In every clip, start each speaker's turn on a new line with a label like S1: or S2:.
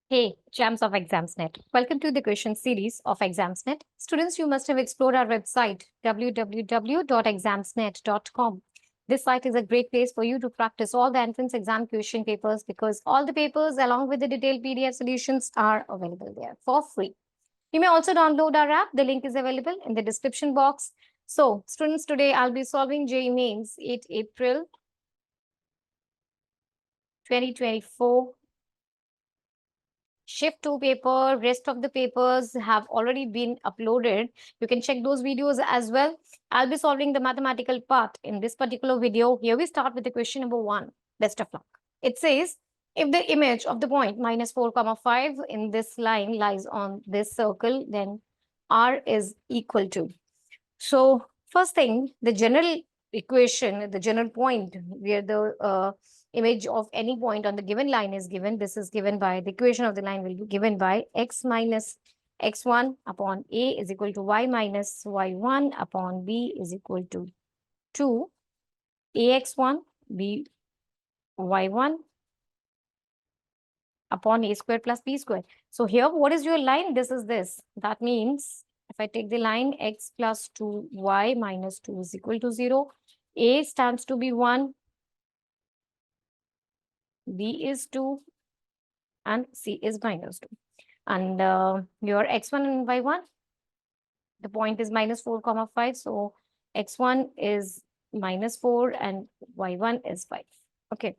S1: Hey, champs of Examsnet. Welcome to the question series of Examsnet. Students, you must have explored our website, www.examsnet.com. This site is a great place for you to practice all the entrance exam question papers because all the papers along with the detailed PDF solutions are available there for free. You may also download our app. The link is available in the description box. So, students, today I'll be solving JEE Mains 8 April 2024 shift 2 paper. Rest of the papers have already been uploaded. You can check those videos as well. I'll be solving the mathematical part in this particular video. Here we start with the question number 1. Best of luck. It says, if the image of the point minus 4 comma 5 in this line lies on this circle, then r is equal to. So first thing, the general equation, the general point where the image of any point on the given line is given, this is given by, the equation of the line will be given by x minus x1 upon a is equal to y minus y1 upon b is equal to 2 ax1 by1 upon a square plus b square. So here, what is your line? This is this. That means if I take the line x plus 2y minus 2 is equal to 0, a stands to be 1, b is 2, and c is minus 2. And your x1 and y1, the point is minus 4 comma 5. So x1 is minus 4 and y1 is 5. Okay.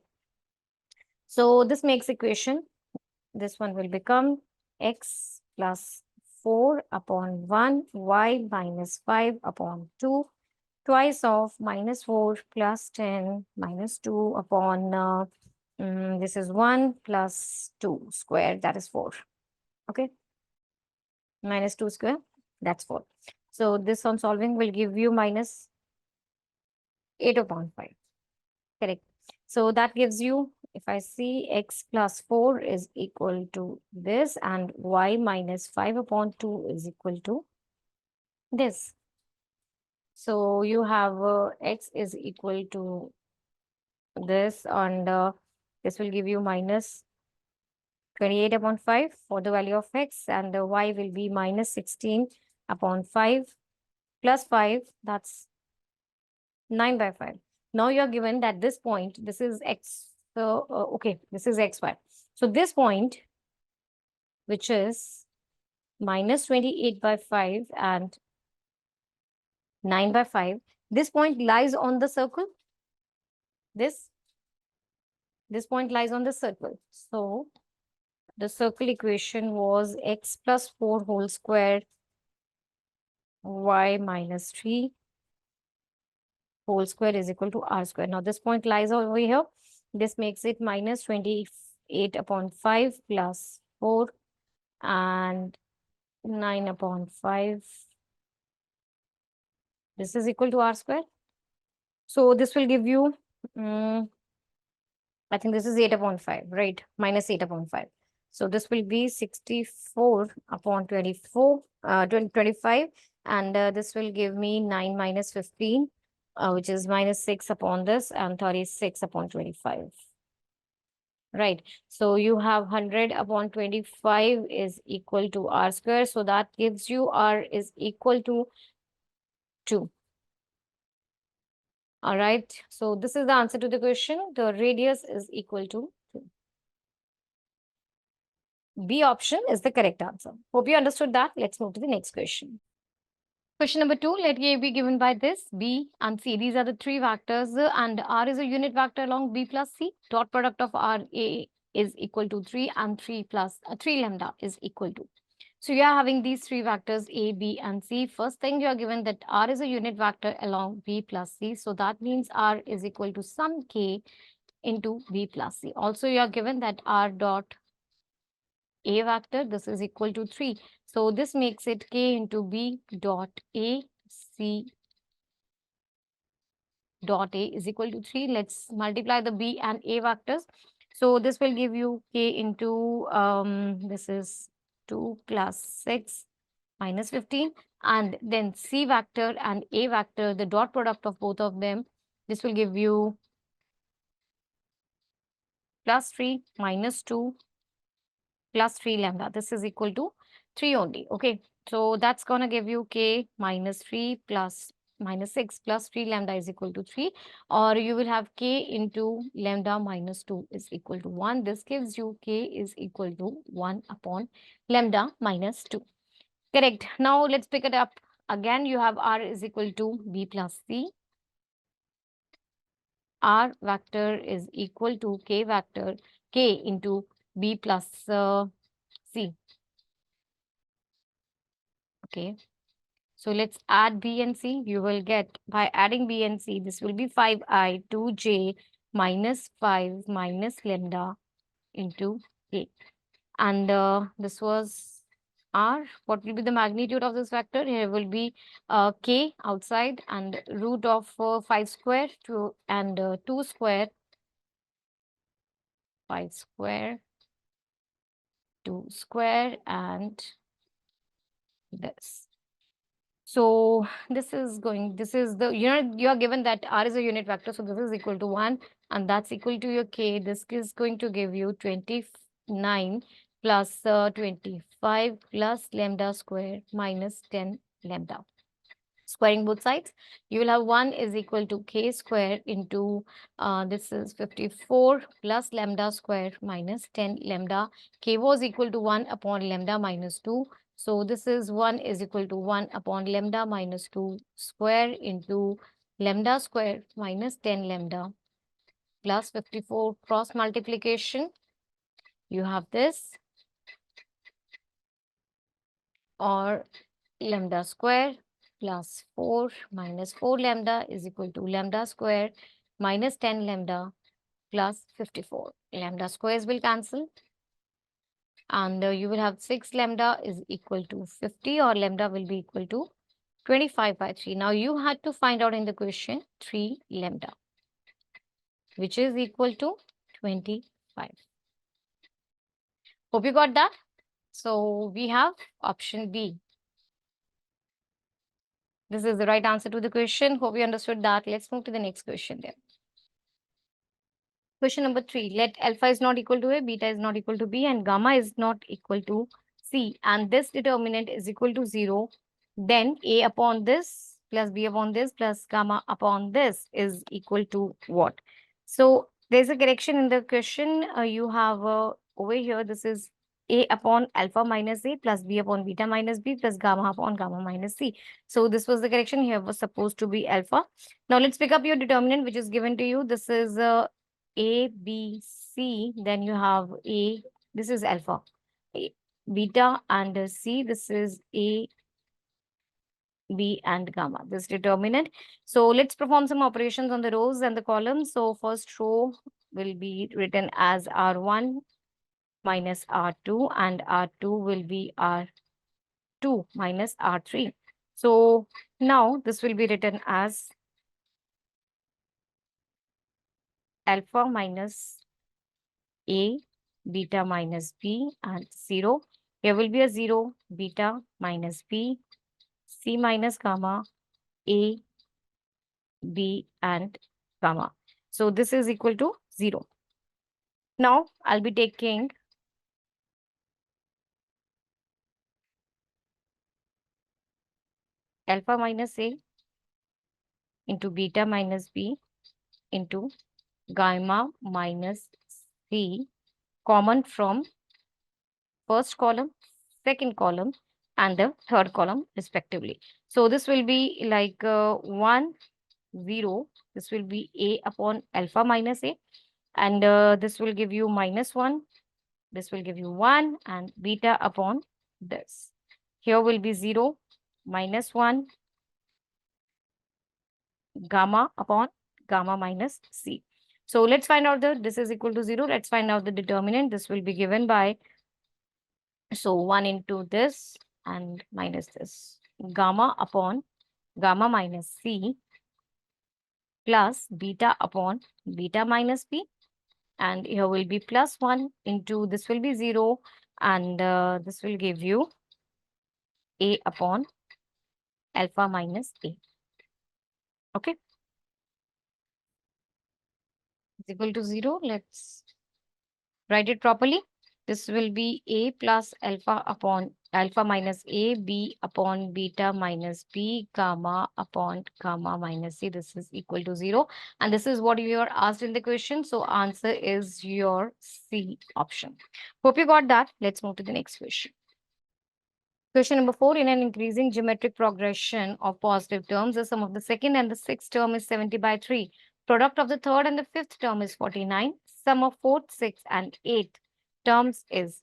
S1: So this makes equation. This one will become x plus 4 upon 1, y minus 5 upon 2, twice of minus 4 plus 10 minus 2 upon, this is 1 plus 2 square, that is 4. Okay. Minus 2 square, that's 4. So this on solving will give you minus 8 upon 5. Correct. So that gives you, if I see x plus 4 is equal to this and y minus 5 upon 2 is equal to this. So you have x is equal to this and this will give you minus 28 upon 5 for the value of x and the y will be minus 16 upon 5 plus 5, that's 9 by 5. Now you are given that this point, this is x, okay, this is xy. So this point, which is minus 28 by 5 and 9 by 5, this point lies on the circle. This point lies on the circle. So the circle equation was x plus 4 whole square, y minus 3 whole square is equal to r square. Now this point lies over here. This makes it minus 28 upon 5 plus 4 and 9 upon 5. This is equal to r square. So this will give you, I think this is 8 upon 5, right? Minus 8 upon 5. So this will be 64 upon 24, 25. And this will give me 9 minus 15, which is minus 6 upon this and 36 upon 25. Right. So you have 100 upon 25 is equal to r square. So that gives you r is equal to 2. All right. So this is the answer to the question. The radius is equal to 2. B option is the correct answer. Hope you understood that. Let's move to the next question. Question number 2, let A be given by this, B and C. These are the three vectors and R is a unit vector along B plus C. Dot product of R A is equal to 3 and 3 plus 3 lambda is equal to. So you are having these three vectors A, B and C. First thing you are given that R is a unit vector along B plus C. So that means R is equal to some K into B plus C. Also you are given that R dot A vector, this is equal to 3. So this makes it K into B dot A, C dot A is equal to 3. Let's multiply the B and A vectors. So this will give you K into, this is 2 plus 6 minus 15. And then C vector and A vector, the dot product of both of them, this will give you plus 3 minus 2 plus 3 lambda. This is equal to 3 only. Okay. So that's going to give you k minus 3 plus minus 6 plus 3 lambda is equal to 3. Or you will have k into lambda minus 2 is equal to 1. This gives you k is equal to 1 upon lambda minus 2. Correct. Now let's pick it up. Again, you have r is equal to b plus c. R vector is equal to k vector k into b plus c. Okay. So let's add b and c. You will get, by adding b and c, this will be 5i 2j minus 5 minus lambda into k. And this was r. What will be the magnitude of this vector? Here will be k outside and root of 5 square and 2 square, 5 square, 2 square, and this. So this is the, you are given that r is a unit vector. So this is equal to 1 and that's equal to your k. This is going to give you 29 plus 25 plus lambda square minus 10 lambda. Squaring both sides, you will have 1 is equal to k square into this is 54 plus lambda square minus 10 lambda. K was equal to 1 upon lambda minus 2. So this is 1 is equal to 1 upon lambda minus 2 square into lambda square minus 10 lambda plus 54 cross multiplication. You have this, or lambda square plus 4 minus 4 lambda is equal to lambda square minus 10 lambda plus 54. Lambda squares will cancel and you will have 6 lambda is equal to 50, or lambda will be equal to 25 by 3. Now you had to find out in the question 3 lambda, which is equal to 25. Hope you got that. So we have option B. This is the right answer to the question. Hope you understood that. Let's move to the next question then. Question number 3. Let alpha is not equal to A, beta is not equal to B, and gamma is not equal to C. And this determinant is equal to 0. Then A upon this plus B upon this plus gamma upon this is equal to what? So there's a correction in the question. You have over here, this is A upon alpha minus A plus B upon beta minus B plus gamma upon gamma minus C. So this was the correction. Here was supposed to be alpha. Now let's pick up your determinant, which is given to you. This is A, B, C, then you have A, this is alpha, A, beta, and C, this is A, B, and gamma, this determinant. So let's perform some operations on the rows and the columns. So first row will be written as R1 minus R2, and R2 will be R2 minus R3. So now this will be written as alpha minus A, beta minus B, and 0. Here will be a 0, beta minus B, C minus gamma, A, B, and gamma. So this is equal to 0. Now I'll be taking alpha minus A into beta minus B into gamma minus C common from first column, second column, and the third column respectively. So this will be like 1, 0. This will be A upon alpha minus A. And this will give you minus 1. This will give you 1 and beta upon this. Here will be 0, minus 1, gamma upon gamma minus C. So let's find out this is equal to 0. Let's find out the determinant. This will be given by, so 1 into this and minus this. Gamma upon gamma minus C plus beta upon beta minus B. And here will be plus 1 into this will be 0. And this will give you A upon alpha minus A. Okay. Is equal to 0. Let's write it properly. This will be A plus alpha upon alpha minus A, B upon beta minus B, gamma upon gamma minus C. This is equal to 0. And this is what you are asked in the question. So answer is your C option. Hope you got that. Let's move to the next question. Question number 4, in an increasing geometric progression of positive terms, the sum of the second and the sixth term is 70 by 3. Product of the third and the fifth term is 49. Sum of fourth, sixth, and eighth terms is.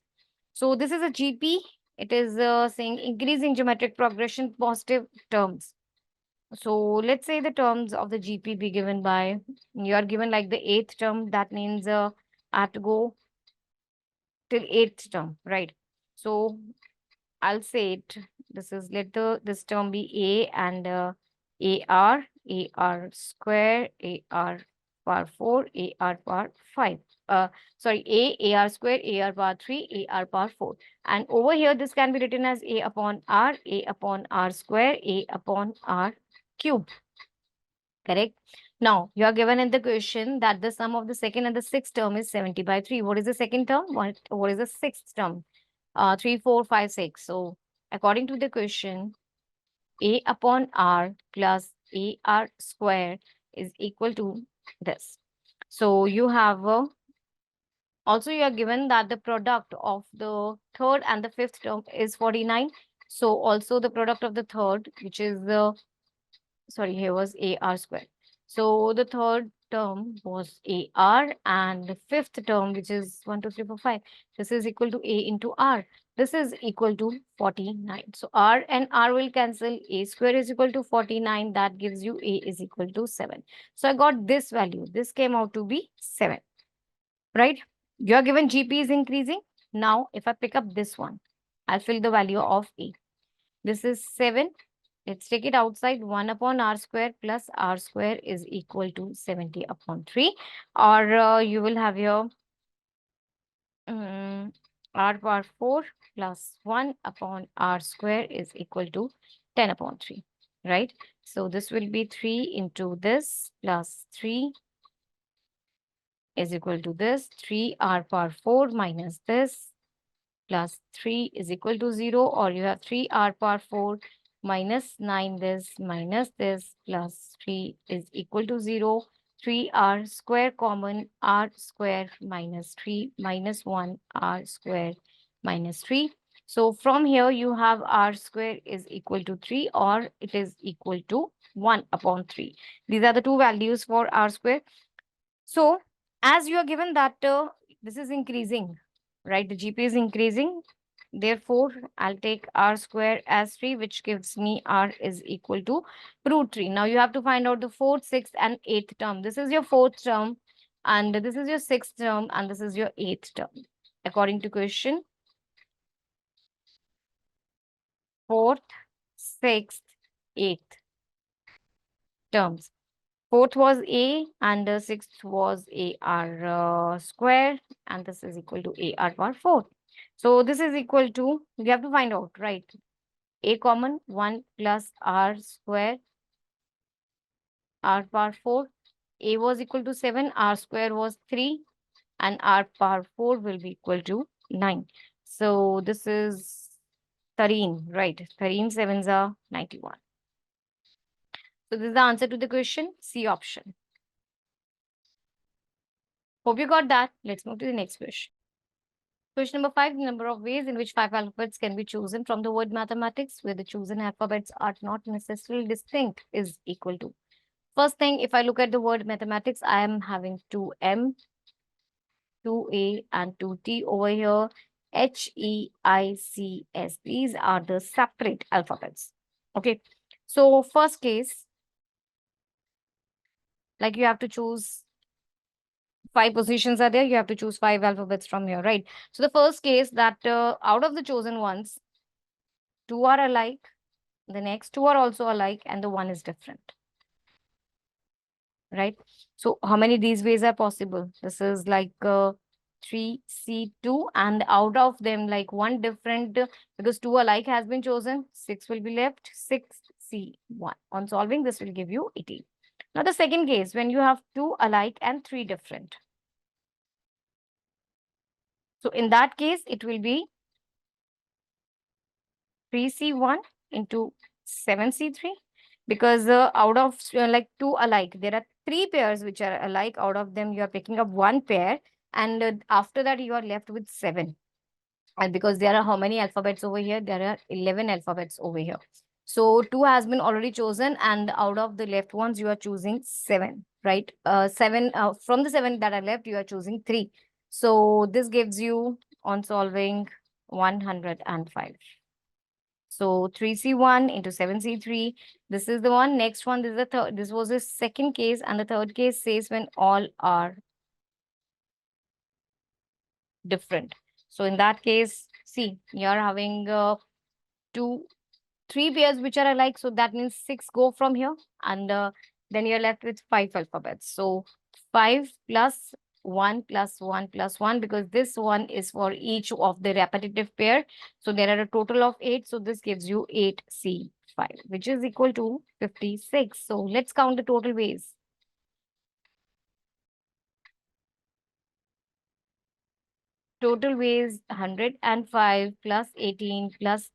S1: So this is a GP. It is saying increasing geometric progression positive terms. So let's say the terms of the GP be given by, you are given like the eighth term. That means I have to go till eighth term, right? So I'll say it. This is, let this term be A and AR square, AR power 4, AR power 5. Sorry, AR square, AR power 3, AR power 4. And over here, this can be written as A upon R square, A upon R cube. Correct? Now, you are given in the question that the sum of the second and the sixth term is 70 by 3. What is the second term? What is the sixth term? 3, 4, 5, 6. So according to the question, A upon R plus AR square is equal to this. So you have also you are given that the product of the third and the fifth term is 49. So also the product of the third, which is the, sorry, here was AR square. So the third term was AR and the fifth term, which is 1, 2, 3, 4, 5. This is equal to A into R. This is equal to 49. So R and R will cancel. A square is equal to 49. That gives you A is equal to 7. So I got this value. This came out to be 7. Right? You are given GP is increasing. Now, if I pick up this one, I'll fill the value of A. This is 7. Let's take it outside. 1 upon R square plus R square is equal to 70 upon 3. Or you will have your R power 4 plus 1 upon R square is equal to 10 upon 3. Right? So this will be 3 into this plus 3 is equal to this. 3R power 4 minus this plus 3 is equal to 0, or you have 3R power 4 minus 9 this minus this plus 3 is equal to 0. 3R square common, R square minus 3 minus 1 R square minus 3. So from here you have R square is equal to 3 or it is equal to 1 upon 3. These are the two values for R square. So as you are given that this is increasing, right? The GP is increasing. Therefore, I'll take R square as 3, which gives me R is equal to root 3. Now you have to find out the fourth, sixth, and eighth term. This is your fourth term, and this is your sixth term, and this is your eighth term. According to question, fourth, sixth, eighth terms. Fourth was A and the sixth was AR square, and this is equal to AR power 4. So this is equal to, we have to find out, right? A common 1 plus R square, R power 4. A was equal to 7, R square was 3, and R power 4 will be equal to 9. So this is 13, right? 13 sevens are 91. So this is the answer to the question, C option. Hope you got that. Let's move to the next question. Question number 5, the number of ways in which 5 alphabets can be chosen from the word mathematics, where the chosen alphabets are not necessarily distinct, is equal to. First thing, if I look at the word mathematics, I am having 2M, 2A, and 2T over here. HEICS. These are the separate alphabets. Okay. So first case, like you have to choose 5 positions are there. You have to choose 5 alphabets from here, right? So the first case that out of the chosen ones, 2 are alike, the next 2 are also alike, and the 1 is different, right? So how many these ways are possible? This is like 3C2, and out of them, like 1 different, because 2 alike has been chosen, 6 will be left, 6C1. On solving, this will give you 18. Now the second case, when you have 2 alike and 3 different. So in that case, it will be 3C1 into 7C3, because out of like two alike, there are three pairs which are alike. Out of them, you are picking up one pair, and after that, you are left with 7. And because there are how many alphabets over here? There are 11 alphabets over here. So 2 has been already chosen, and out of the left ones, you are choosing 7, right? 7 from the 7 that are left, you are choosing 3. So this gives you, on solving, 105. So 3C1 into 7C3. This is the one. Next one, this is the third. This was the second case, and the third case says when all are different. So in that case, see, you are having two, three pairs which are alike. So that means 6 go from here, and then you're left with 5 alphabets. So 5 plus 1 plus 1 plus 1, because this one is for each of the repetitive pair. So there are a total of 8. So this gives you 8C5, which is equal to 56. So let's count the total ways. Total weighs 105 plus 18 plus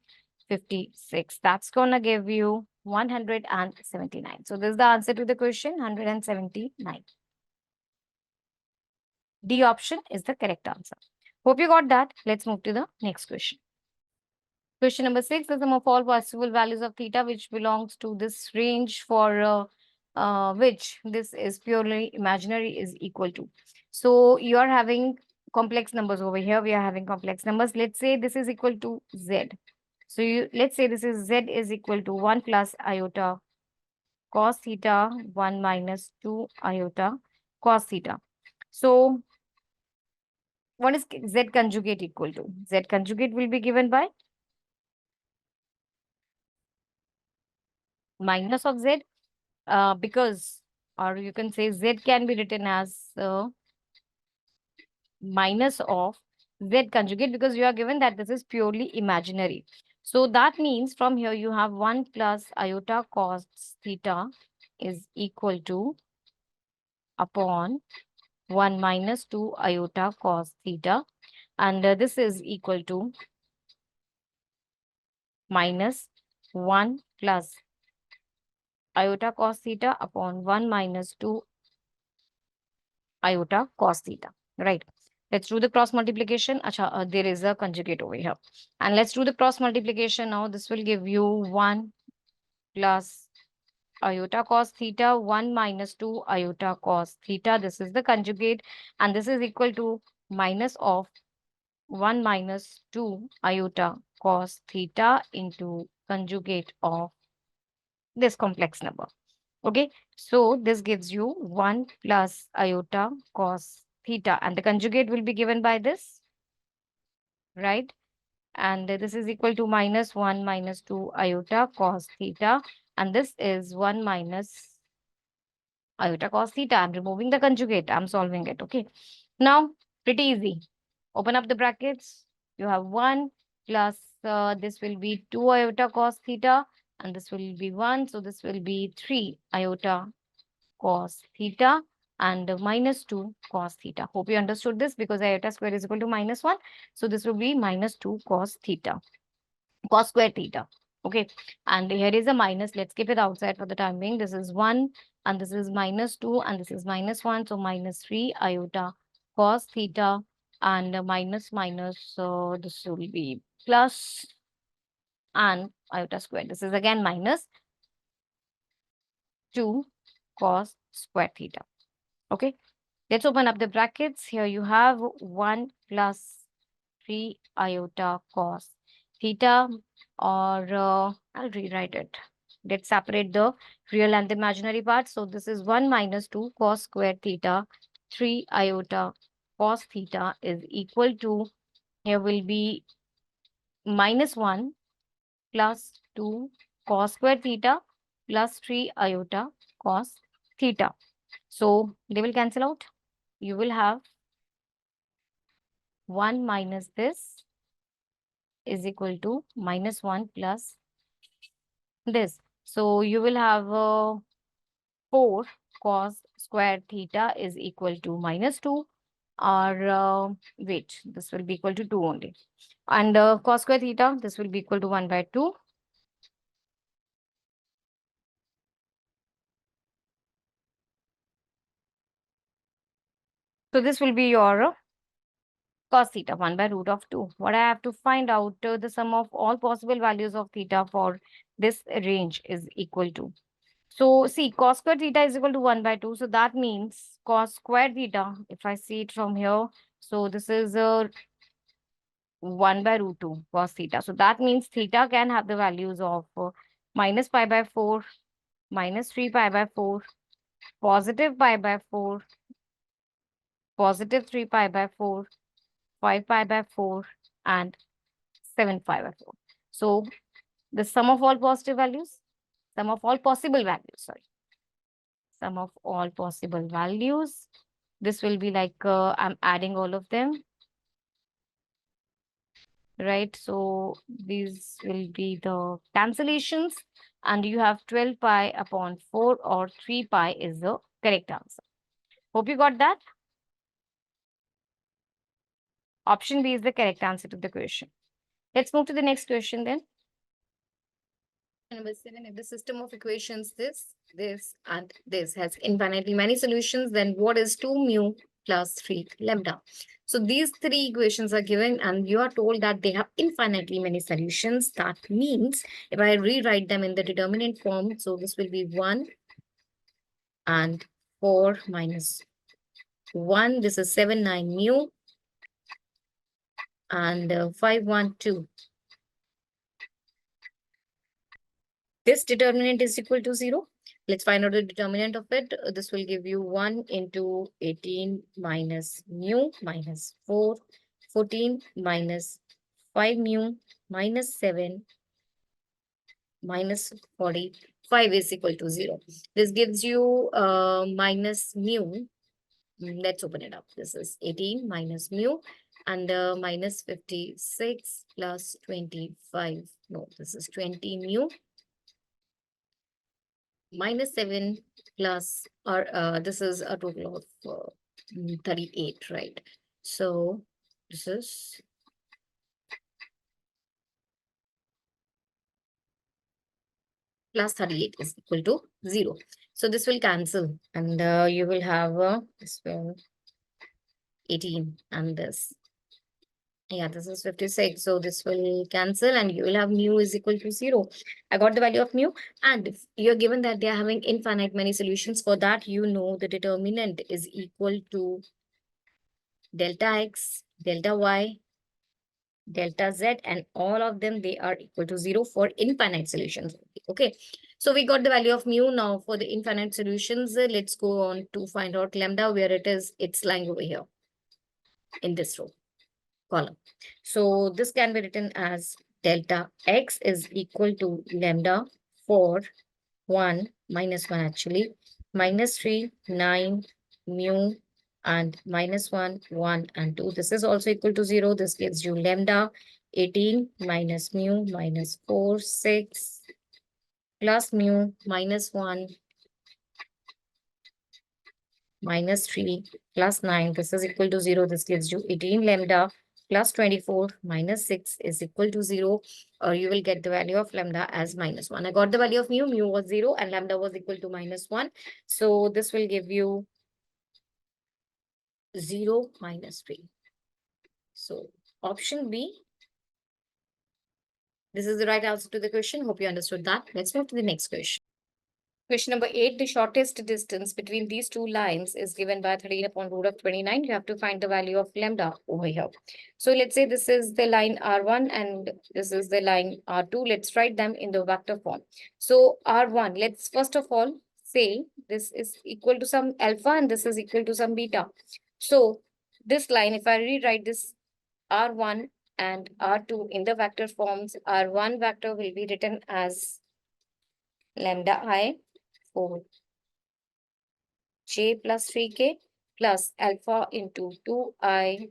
S1: 56. That's gonna give you 179. So this is the answer to the question, 179. D option is the correct answer. Hope you got that. Let's move to the next question. Question number 6, the sum of all possible values of theta which belongs to this range for which this is purely imaginary is equal to. So you are having complex numbers over here. We are having complex numbers. Let's say this is equal to z. So let's say this is z is equal to 1 plus iota cos theta 1 minus 2 iota cos theta. So what is z conjugate equal to? Z conjugate will be given by minus of z, because, or you can say z can be written as minus of z conjugate, because you are given that this is purely imaginary. So that means from here you have 1 plus iota cos theta is equal to upon 1 minus 2 iota cos theta, and this is equal to minus 1 plus iota cos theta upon 1 minus 2 iota cos theta, right? Let's do the cross multiplication. Acha, there is a conjugate over here. And let's do the cross multiplication now. This will give you 1 plus iota cos theta, 1 minus 2 iota cos theta. This is the conjugate. And this is equal to minus of 1 minus 2 iota cos theta into conjugate of this complex number. Okay, so this gives you 1 plus iota cos theta, and the conjugate will be given by this, right? And this is equal to minus 1 minus 2 iota cos theta, and this is 1 minus iota cos theta. I'm removing the conjugate. I'm solving it. Okay, now pretty easy. Open up the brackets. You have 1 plus this will be 2 iota cos theta, and this will be 1. So this will be 3 iota cos theta and minus 2 cos theta. Hope you understood this, because iota square is equal to minus 1. So this will be minus 2 cos theta, cos square theta. Okay. And here is a minus. Let's keep it outside for the time being. This is 1 and this is minus 2 and this is minus 1. So minus 3 iota cos theta and minus minus. So this will be plus and iota square. This is again minus 2 cos square theta. Okay. Let's open up the brackets. Here you have 1 plus 3 iota cos theta, or I'll rewrite it. Let's separate the real and the imaginary part. So this is 1 minus 2 cos square theta, 3 iota cos theta is equal to, here will be minus 1 plus 2 cos square theta plus 3 iota cos theta. So they will cancel out. You will have 1 minus this is equal to minus 1 plus this. So you will have 4 cos square theta is equal to minus 2, or wait, this will be equal to 2 only. And cos square theta, this will be equal to 1 by 2. So this will be your cos theta 1 by root of 2. What I have to find out, the sum of all possible values of theta for this range is equal to. So see, cos square theta is equal to 1 by 2. So that means cos square theta, if I see it from here, so this is 1 by root 2 cos theta. So that means theta can have the values of minus pi by 4, minus 3 pi by 4, positive pi by 4, positive 3 pi by 4, 5 pi by 4, and 7 pi by 4. So the sum of all positive values, sum of all possible values, sorry, sum of all possible values. This will be like, I'm adding all of them, right? So these will be the cancellations, and you have 12 pi upon 4 or 3 pi is the correct answer. Hope you got that. Option B is the correct answer to the question. Let's move to the next question then. Number 7, if the system of equations this, and this has infinitely many solutions, then what is 2 mu plus 3 lambda? So these three equations are given and you are told that they have infinitely many solutions. That means if I rewrite them in the determinant form, so this will be 1 and 4 minus 1. This is 7, 9 mu and 5, 1, 2. This determinant is equal to 0. Let's find out the determinant of it. This will give you 1 into 18 minus mu minus 4, 14 minus 5 mu minus 7 minus 45 is equal to 0. This gives you minus mu. Let's open it up. This is 18 minus mu and minus 56 plus 25. No, this is 20 mu minus 7 plus, or this is a total of 38, right? So this is plus 38 is equal to 0. So this will cancel and you will have this will 18 and this. Yeah, this is 56. So this will cancel and you will have mu is equal to 0. I got the value of mu. And if you're given that they are having infinite many solutions, for that, you know the determinant is equal to delta x, delta y, delta z, and all of them, they are equal to 0 for infinite solutions. Okay. So we got the value of mu. Now for the infinite solutions, let's go on to find out lambda, where it is. It's lying over here in this row column. So this can be written as delta x is equal to lambda for 1 minus 1 actually, minus 3, 9, mu, and minus 1, 1, and 2. This is also equal to 0. This gives you lambda 18 minus mu minus 4, 6 plus mu minus 1 minus 3 plus 9. This is equal to 0. This gives you 18 lambda plus 24 minus 6 is equal to 0. Or you will get the value of lambda as minus 1. I got the value of mu. Mu was 0 and lambda was equal to minus 1. So this will give you 0 minus 3. So option B. This is the right answer to the question. Hope you understood that. Let's move to the next question. Question number 8, the shortest distance between these two lines is given by 13 upon root of 29. You have to find the value of lambda over here. So let's say this is the line R1 and this is the line R2. Let's write them in the vector form. So R1, let's first of all say this is equal to some alpha and this is equal to some beta. So this line, if I rewrite this R1 and R2 in the vector forms, R1 vector will be written as lambda I for j plus 3k plus alpha into 2i,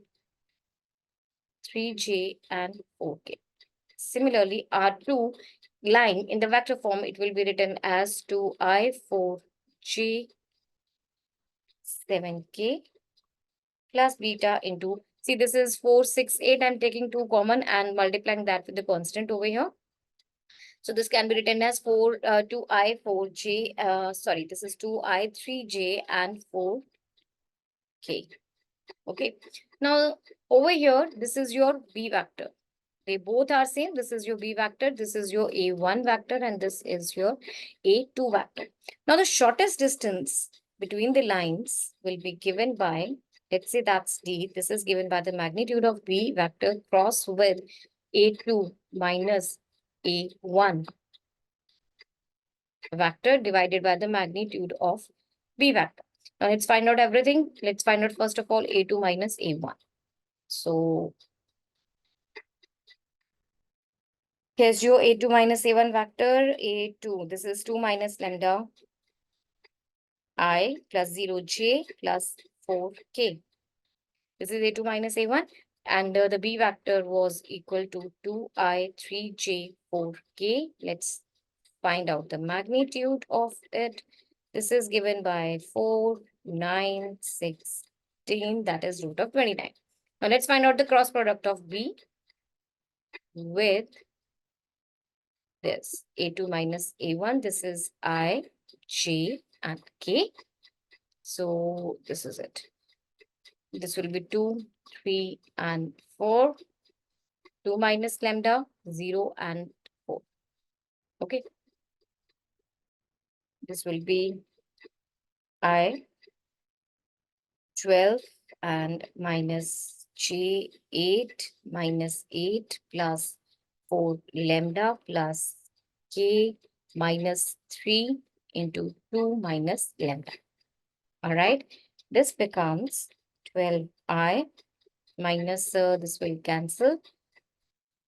S1: 3j, and 4k. Similarly, R2 line in the vector form, it will be written as 2i, 4j, 7k plus beta into, see this is 4, 6, 8. I'm taking 2 common and multiplying that with the constant over here. So this can be written as 2i, 4j, sorry, this is 2i, 3j and 4k. Okay. Now over here, this is your b vector. They both are same. This is your b vector, this is your a1 vector, and this is your a2 vector. Now the shortest distance between the lines will be given by, let's say that's d. This is given by the magnitude of b vector cross with a2 minus a1 vector divided by the magnitude of b vector. Now let's find out everything. Let's find out first of all a2 minus a1. So here's your a2 minus a1 vector. A2, this is 2 minus lambda I plus 0j plus 4k. This is a2 minus a1. And the b vector was equal to 2i, 3j, 4k. Let's find out the magnitude of it. This is given by 4, 9, 16. That is root of 29. Now let's find out the cross product of b with this a2 minus a1. This is I, j and k. So this is it. This will be 2, 3 and 4. 2 minus lambda, 0 and 4. Okay. This will be I 12 and minus j 8 minus 8 plus 4 lambda plus k minus 3 into 2 minus lambda. All right. This becomes 12i minus, this will cancel,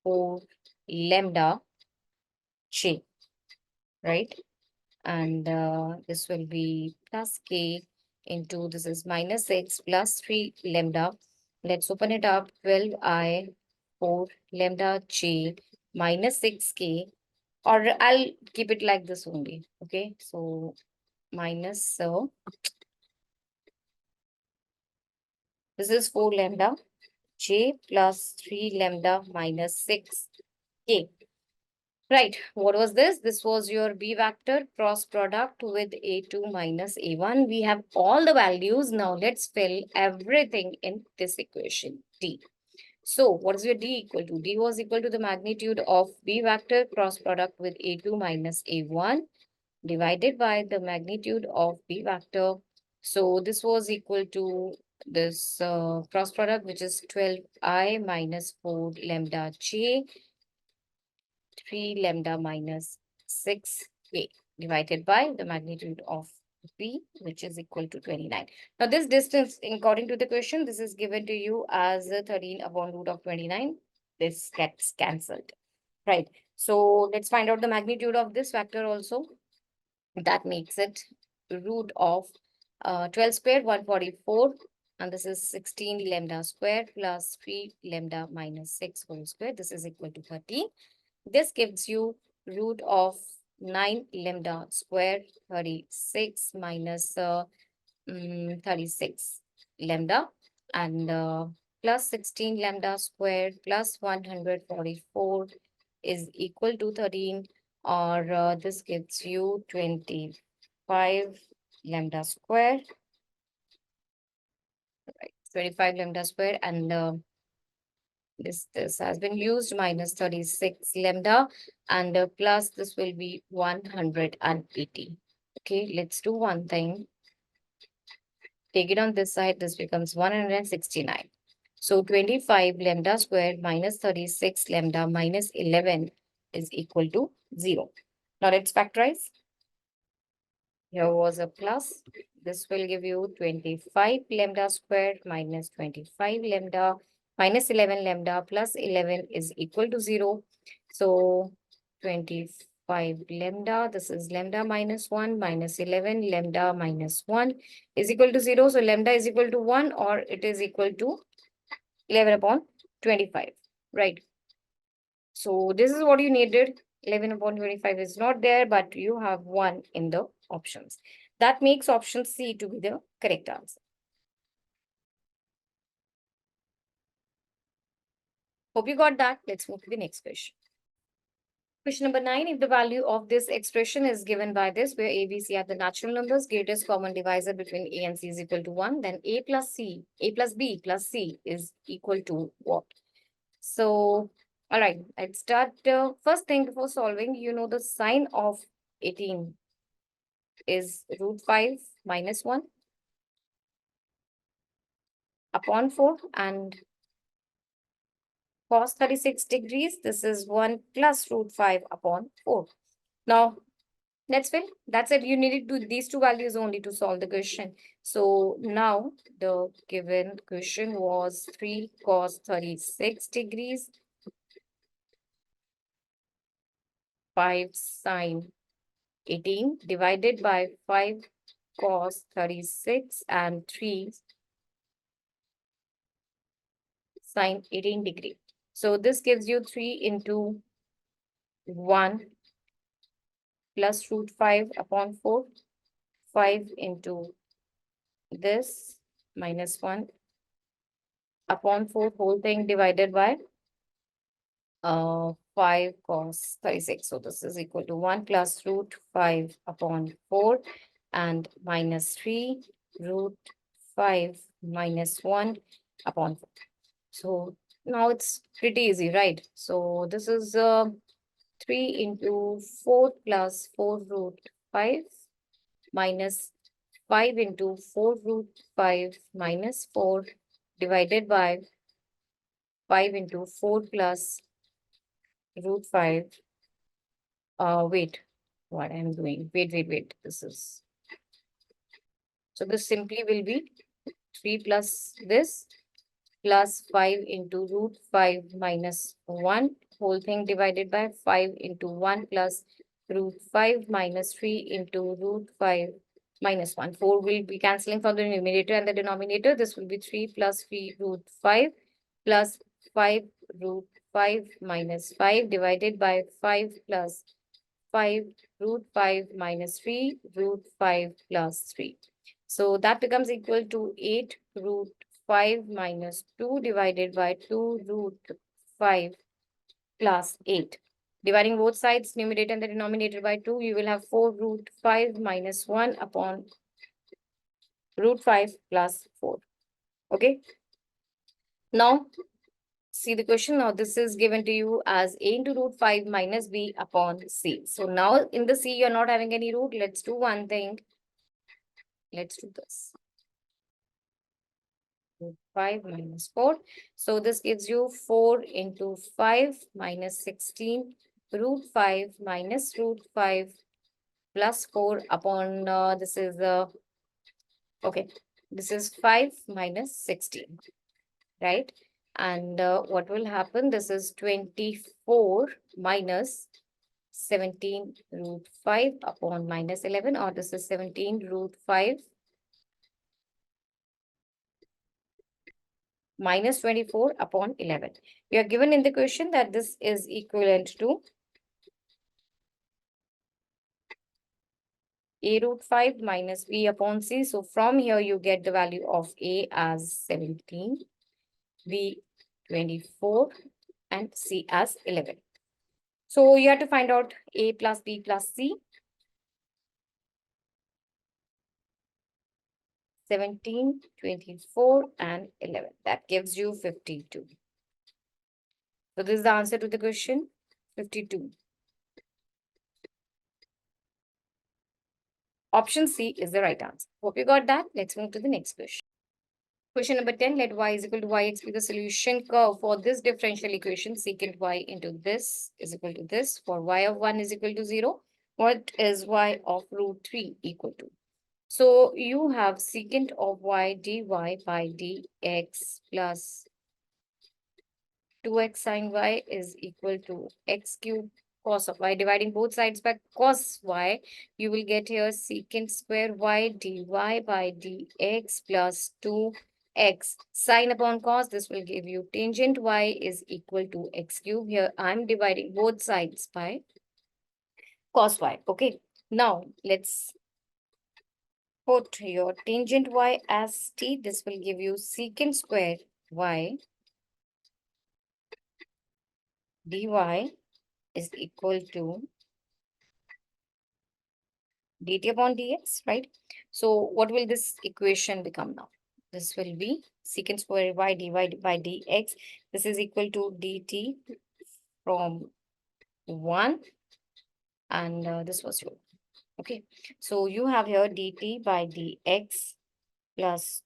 S1: 4 lambda j, right? And this will be plus k into, this is minus 6 plus 3 lambda. Let's open it up. 12i, 4 lambda j minus 6k, or I'll keep it like this only. Okay, so minus, this is 4 lambda j plus 3 lambda minus 6k. Right, what was this? This was your b vector cross product with a2 minus a1. We have all the values. Now let's fill everything in this equation, d. So what is your d equal to? D was equal to the magnitude of b vector cross product with a2 minus a1 divided by the magnitude of b vector. So this was equal to this cross product, which is 12i minus 4 lambda j 3 lambda minus 6k divided by the magnitude of b, which is equal to 29. Now this distance, according to the question, this is given to you as 13 upon root of 29. This gets cancelled, right? So let's find out the magnitude of this vector also. That makes it root of 12 squared, 144. And this is 16 lambda squared plus 3 lambda minus 6 whole square. This is equal to 13. This gives you root of 9 lambda square, 36 minus 36 lambda, and plus 16 lambda square plus 144 is equal to 13, or this gives you 25 lambda square, right? 25 lambda square, and this has been used, minus 36 lambda, and plus this will be 180. Okay, let's do one thing. Take it on this side, this becomes 169. So 25 lambda squared minus 36 lambda minus 11 is equal to 0. Now let's factorize. Here was a plus. This will give you 25 lambda squared minus 25 lambda minus 11 lambda plus 11 is equal to 0. So 25 lambda, this is lambda minus 1 minus 11 lambda minus 1 is equal to 0. So lambda is equal to 1, or it is equal to 11 upon 25, right? So this is what you needed. 11 upon 25 is not there, but you have 1 in the options. That makes option C to be the correct answer. Hope you got that. Let's move to the next question. Question number 9, if the value of this expression is given by this, where A, B, C are the natural numbers, greatest common divisor between A and C is equal to 1, then A plus B plus C is equal to what? So, all right, let's start. First thing before solving, you know the sign of 18 is root 5 minus 1 upon 4, and cos 36 degrees, this is 1 plus root 5 upon 4. Now, let's fill. That's it. You needed to these two values only to solve the question. So now the given question was 3 cos 36 degrees, 5 sine 18 divided by 5 cos 36 and 3 sine 18 degree. So this gives you 3 into 1 plus root 5 upon 4, 5 into this minus 1 upon 4 whole thing divided by 5 cos 36. So this is equal to 1 plus root 5 upon 4 and minus 3 root 5 minus 1 upon 4. So now it's pretty easy, right? So this is 3 into 4 plus 4 root 5 minus 5 into 4 root 5 minus 4 divided by 5 into 4 plus root 5. Wait, what I'm doing? Wait. This is, so this simply will be 3 plus this plus 5 into root 5 minus 1 whole thing divided by 5 into 1 plus root 5 minus 3 into root 5 minus 1. 4 will be cancelling from the numerator and the denominator. This will be 3 plus 3 root 5 plus 5 root 5 minus 5 divided by 5 plus 5 root 5 minus 3 root 5 plus 3. So that becomes equal to 8 root 5 minus 2 divided by 2 root 5 plus 8. Dividing both sides, numerator and the denominator by 2, you will have 4 root 5 minus 1 upon root 5 plus 4. Okay. Now, see the question. Now, this is given to you as A into root 5 minus B upon C. So now in the C, you're not having any root. Let's do one thing. Let's do this. Root 5 minus 4. So this gives you 4 into 5 minus 16 root 5 minus root 5 plus 4 upon this is okay. This is 5 minus 16, right? And what will happen? This is 24 minus 17 root 5 upon minus 11, or this is 17 root 5 minus 24 upon 11. We are given in the question that this is equivalent to A root 5 minus B upon C. So from here you get the value of A as 17, B 24 and C as 11. So you have to find out A plus B plus C. 17, 24 and 11. That gives you 52. So this is the answer to the question, 52. Option C is the right answer. Hope you got that. Let's move to the next question. Question number 10, let y is equal to yx be the solution curve for this differential equation. Secant y into this is equal to this. For y of 1 is equal to 0. What is y of root 3 equal to? So you have secant of y dy by dx plus 2x sine y is equal to x cube cos of y. Dividing both sides by cos y, you will get here secant square y dy by dx plus 2x sine upon cos. This will give you tangent y is equal to x cube. Here I'm dividing both sides by cos y. Okay. Now let's put your tangent y as t. This will give you secant square y dy is equal to dt upon dx, right? So what will this equation become now? This will be secant square y dy by dx. This is equal to dt from 1 and this was your, okay. So you have here dt by dx plus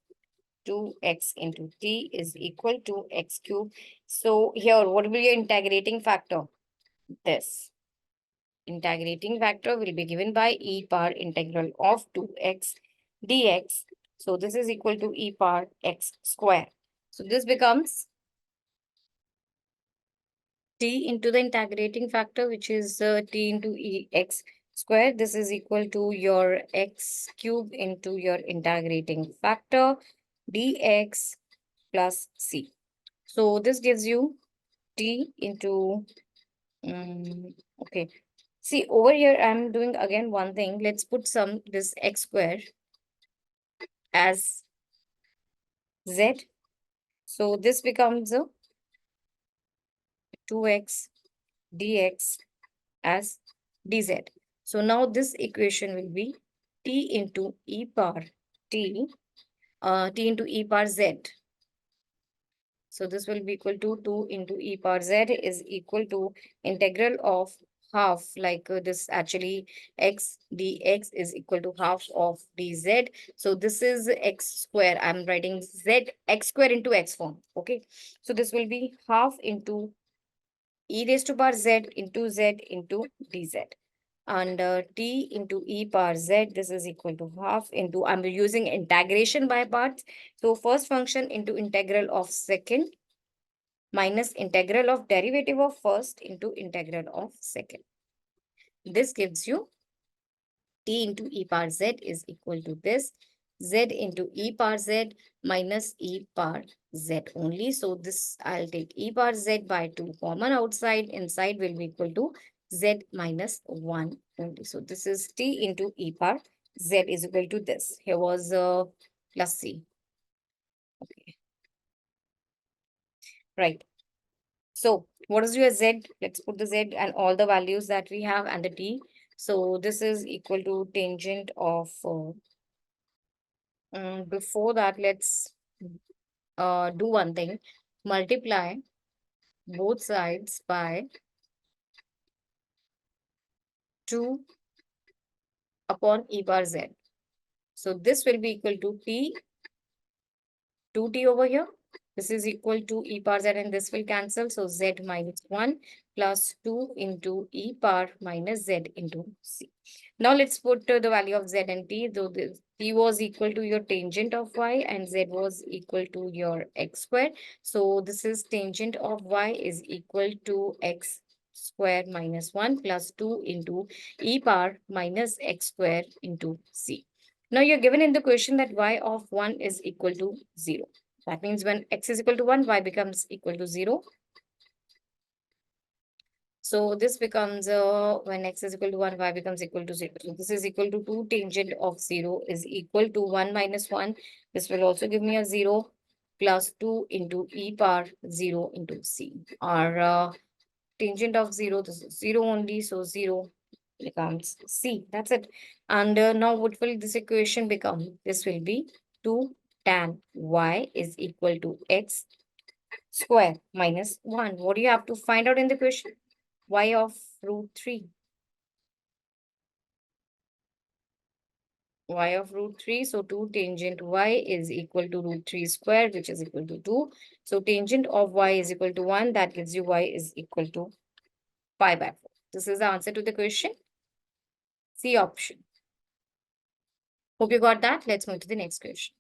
S1: 2x into t is equal to x cube. So here, what will be your integrating factor? This integrating factor will be given by e power integral of 2x dx. So this is equal to e power x square. So this becomes t into the integrating factor, which is t into e x square. This is equal to your x cube into your integrating factor dx plus c. So this gives you t into, okay. See, over here, I'm doing again one thing. Let's put some this x square as z. So this becomes a 2x dx as dz. So now this equation will be t into e power t, t into e power z. So this will be equal to 2 into e power z is equal to integral of half, like this actually x dx is equal to half of dz. So this is x square. I'm writing z x square into x form. Okay. So this will be half into e raised to power z into dz. And t into e power z, this is equal to half into, I'm using integration by parts. So first function into integral of second minus integral of derivative of first into integral of second. This gives you t into e power z is equal to this, z into e power z minus e power z only. So this I'll take e power z by 2 common outside, inside will be equal to z minus 1 only. So this is t into e power z is equal to this. Here was plus c. Okay, right. So what is your z? Let's put the z and all the values that we have and the t. So this is equal to tangent of, before that, let's do one thing. Multiply both sides by 2 upon e bar z. So this will be equal to t, 2t over here. This is equal to e power z and this will cancel. So z minus 1 plus 2 into e power minus z into c. Now let's put the value of z and t. Though this t was equal to your tangent of y and z was equal to your x square. So this is tangent of y is equal to x square minus 1 plus 2 into e power minus x square into c. Now you're given in the question that y of 1 is equal to 0. That means when x is equal to 1, y becomes equal to 0. So this becomes, when x is equal to 1, y becomes equal to 0. So this is equal to 2 tangent of 0 is equal to 1 minus 1. This will also give me a 0 plus 2 into e power 0 into c. Or tangent of 0, this is 0 only. So 0 becomes c. That's it. And now what will this equation become? This will be 2 tan y is equal to x square minus 1. What do you have to find out in the question? Y of root 3. Y of root 3. So 2 tangent y is equal to root 3 square, which is equal to 2. So tangent of y is equal to 1. That gives you y is equal to pi by 4. This is the answer to the question. C option. Hope you got that. Let's move to the next question.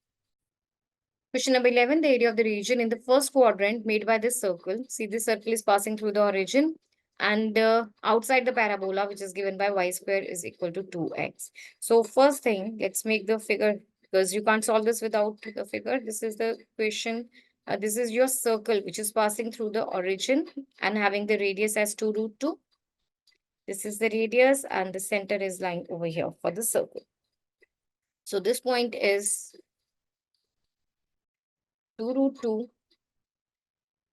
S1: Question number 11, the area of the region in the first quadrant made by this circle. See, this circle is passing through the origin and outside the parabola, which is given by y square is equal to 2x. So first thing, let's make the figure because you can't solve this without the figure. This is the question. This is your circle, which is passing through the origin and having the radius as 2 root 2. This is the radius and the center is lying over here for the circle. So this point is 2 root 2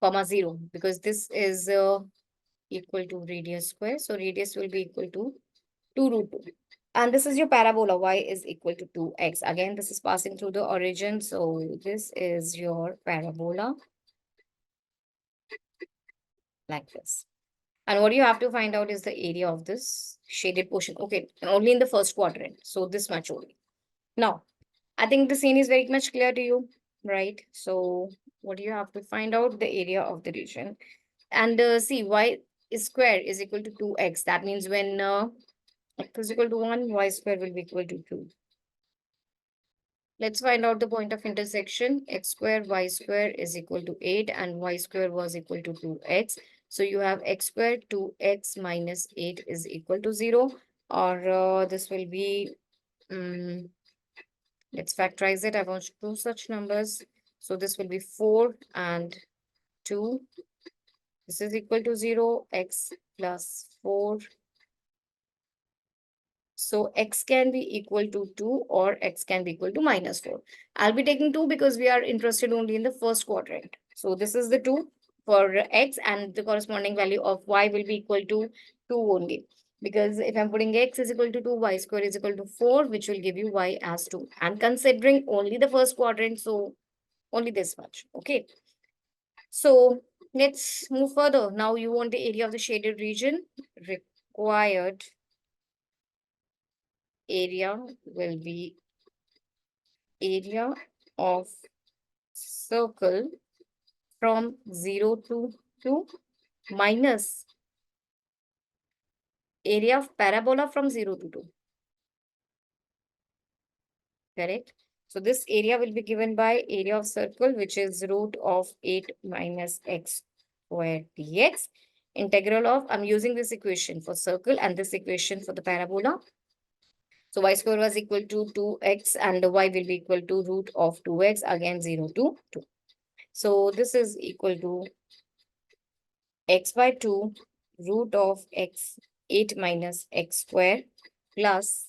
S1: comma 0 because this is equal to radius square. So radius will be equal to 2 root 2. And this is your parabola. Y is equal to 2x. Again, this is passing through the origin. So this is your parabola like this. And what you have to find out is the area of this shaded portion. Okay, and only in the first quadrant. So this much only. Now, I think the scene is very much clear to you, right? So what do you have to find out? The area of the region. And see, y is square is equal to 2x. That means when x is equal to 1, y square will be equal to 2. Let's find out the point of intersection. X square, y square is equal to 8 and y square was equal to 2x. So you have x square 2x minus 8 is equal to 0. Or this will be, let's factorize it. I want two such numbers. So this will be 4 and 2. This is equal to 0. X plus 4. So x can be equal to 2 or x can be equal to minus 4. I'll be taking 2 because we are interested only in the first quadrant. So this is the 2 for x and the corresponding value of y will be equal to 2 only. Because if I'm putting x is equal to 2, y square is equal to 4, which will give you y as 2. I'm considering only the first quadrant, so only this much. Okay. So let's move further. Now you want the area of the shaded region. Required area will be area of circle from 0 to 2 minus area of parabola from 0 to 2. Correct? So this area will be given by area of circle, which is root of 8 minus x squared dx. Integral of, I'm using this equation for circle and this equation for the parabola. So y square was equal to 2x and y will be equal to root of 2x, again 0 to 2. So this is equal to x by 2 root of x 8 minus x square plus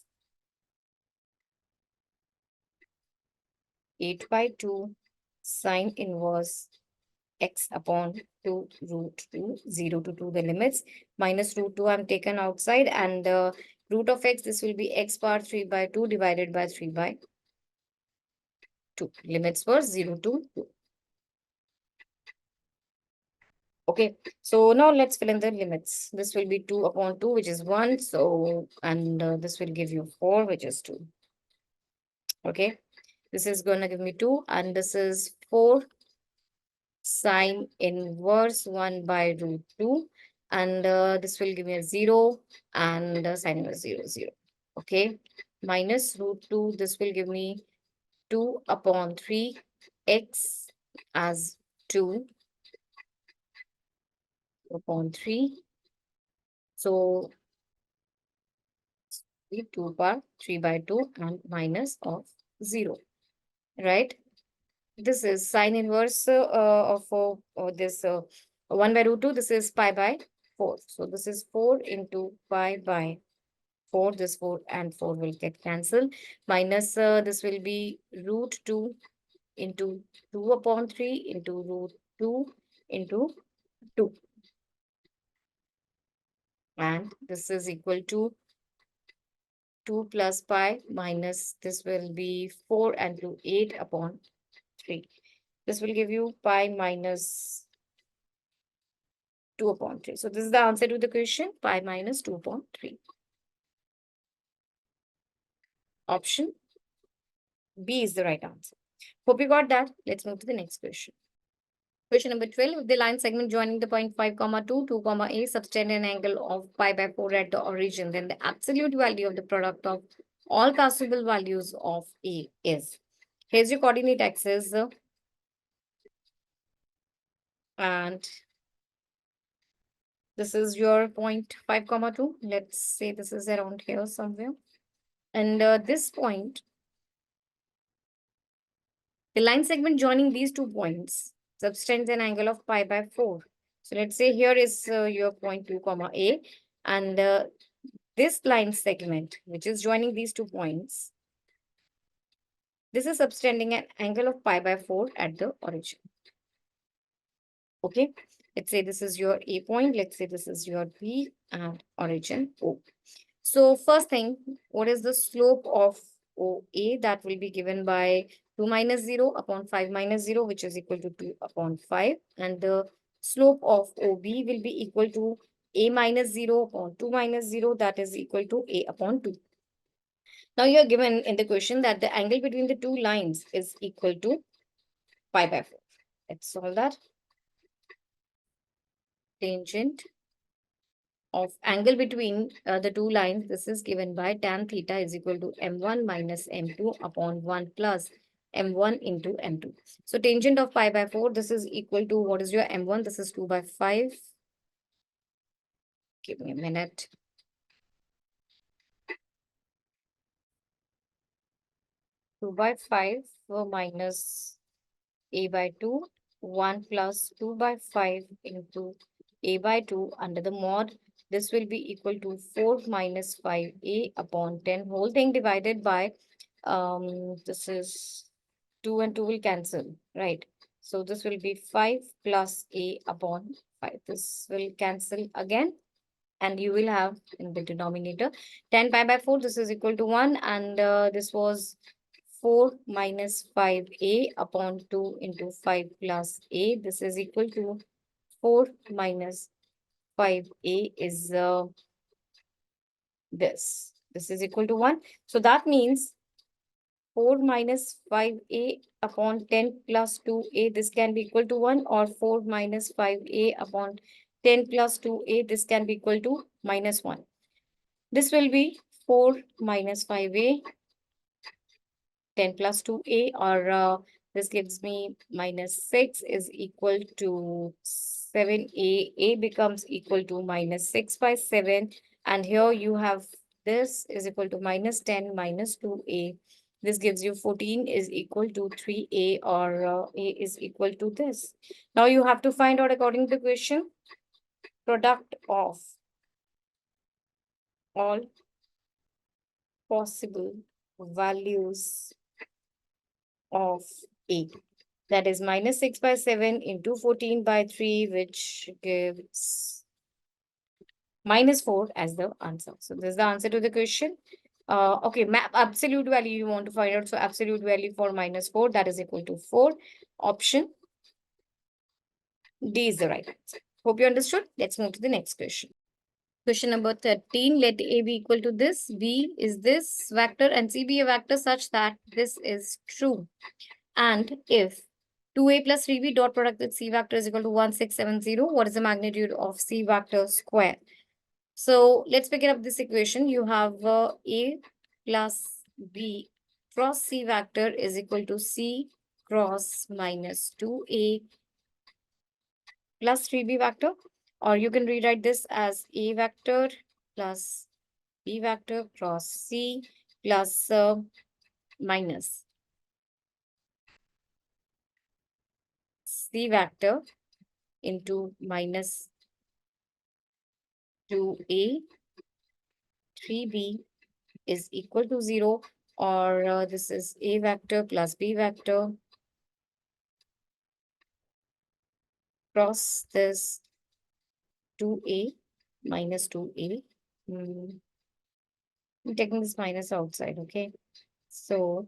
S1: 8 by 2 sine inverse x upon 2 root 2, 0 to 2 the limits, minus root 2 I'm taken outside, and root of x, this will be x power 3 by 2 divided by 3 by 2. Limits were 0 to 2. Okay, so now let's fill in the limits. This will be 2 upon 2, which is 1. So, and this will give you 4, which is 2. Okay, this is going to give me 2, and this is 4 sine inverse 1 by root 2. And this will give me a 0, and sine inverse 0, 0. Okay, minus root 2, this will give me 2 upon 3 x as 2 upon 3. So 2 power 3 by 2 and minus of 0, right? This is sine inverse of this 1 by root 2. This is pi by 4. So this is 4 into pi by 4. This 4 and 4 will get cancelled. Minus this will be root 2 into 2 upon 3 into root 2 into 2. And this is equal to 2 plus pi minus this will be 4 and 2, 8 upon 3. This will give you pi minus 2 upon 3. So this is the answer to the question, pi minus 2 upon 3. Option B is the right answer. Hope you got that. Let's move to the next question. Question number 12. If the line segment joining the point 5, comma 2, 2, comma A subtend an angle of pi by 4 at the origin, then the absolute value of the product of all possible values of A is. Here's your coordinate axis. And this is your point 5, comma 2. Let's say this is around here somewhere. And this point, the line segment joining these 2 points subtends an angle of pi by 4. So let's say here is your point 2, comma A. And this line segment, which is joining these 2 points, this is subtending an angle of pi by 4 at the origin. Okay. Let's say this is your A point. Let's say this is your B and origin O. So first thing, what is the slope of OA? That will be given by 2 minus 0 upon 5 minus 0, which is equal to 2 upon 5. And the slope of OB will be equal to A minus 0 upon 2 minus 0, that is equal to A upon 2. Now you are given in the question that the angle between the two lines is equal to pi by 4. Let's solve that. Tangent of angle between the two lines, this is given by tan theta is equal to m1 minus m2 upon 1 plus m1 into m2. So tangent of pi by 4, this is equal to, what is your m1? This is 2 by 5. Give me a minute. 2 by 5 minus a by 2, 1 plus 2 by 5 into a by 2 under the mod. This will be equal to 4 minus 5a upon 10, whole thing divided by, this is 2 and 2 will cancel, right? So this will be 5 plus a upon 5. This will cancel again. And you will have in the denominator 10 pi by 4. This is equal to 1. And this was 4 minus 5a upon 2 into 5 plus a. This is equal to 4 minus 5a is this. This is equal to 1. So that means 4 minus 5a upon 10 plus 2a. This can be equal to 1, or 4 minus 5a upon 10 plus 2a. This can be equal to minus 1. This will be 4 minus 5a, 10 plus 2a, or this gives me minus 6 is equal to 7a. A becomes equal to minus 6 by 7. And here you have this is equal to minus 10 minus 2a. This gives you 14 is equal to 3a, or a is equal to this. Now you have to find out, according to the question, product of all possible values of a. That is minus 6 by 7 into 14 by 3, which gives minus 4 as the answer. So this is the answer to the question. Okay, absolute value you want to find out. So absolute value for minus 4, that is equal to 4. Option D is the right answer. Hope you understood. Let's move to the next question. Question number 13, let A be equal to this, B is this vector, and C be a vector such that this is true. And if 2a plus 3b dot product with C vector is equal to 1670, what is the magnitude of C vector square? So let's pick it up this equation. You have A plus B cross C vector is equal to C cross minus 2a plus 3b vector. Or you can rewrite this as A vector plus B vector cross C plus minus C vector into minus 2a, 3b is equal to 0, or this is A vector plus B vector cross this 2a minus 2a. I'm taking this minus outside, okay? So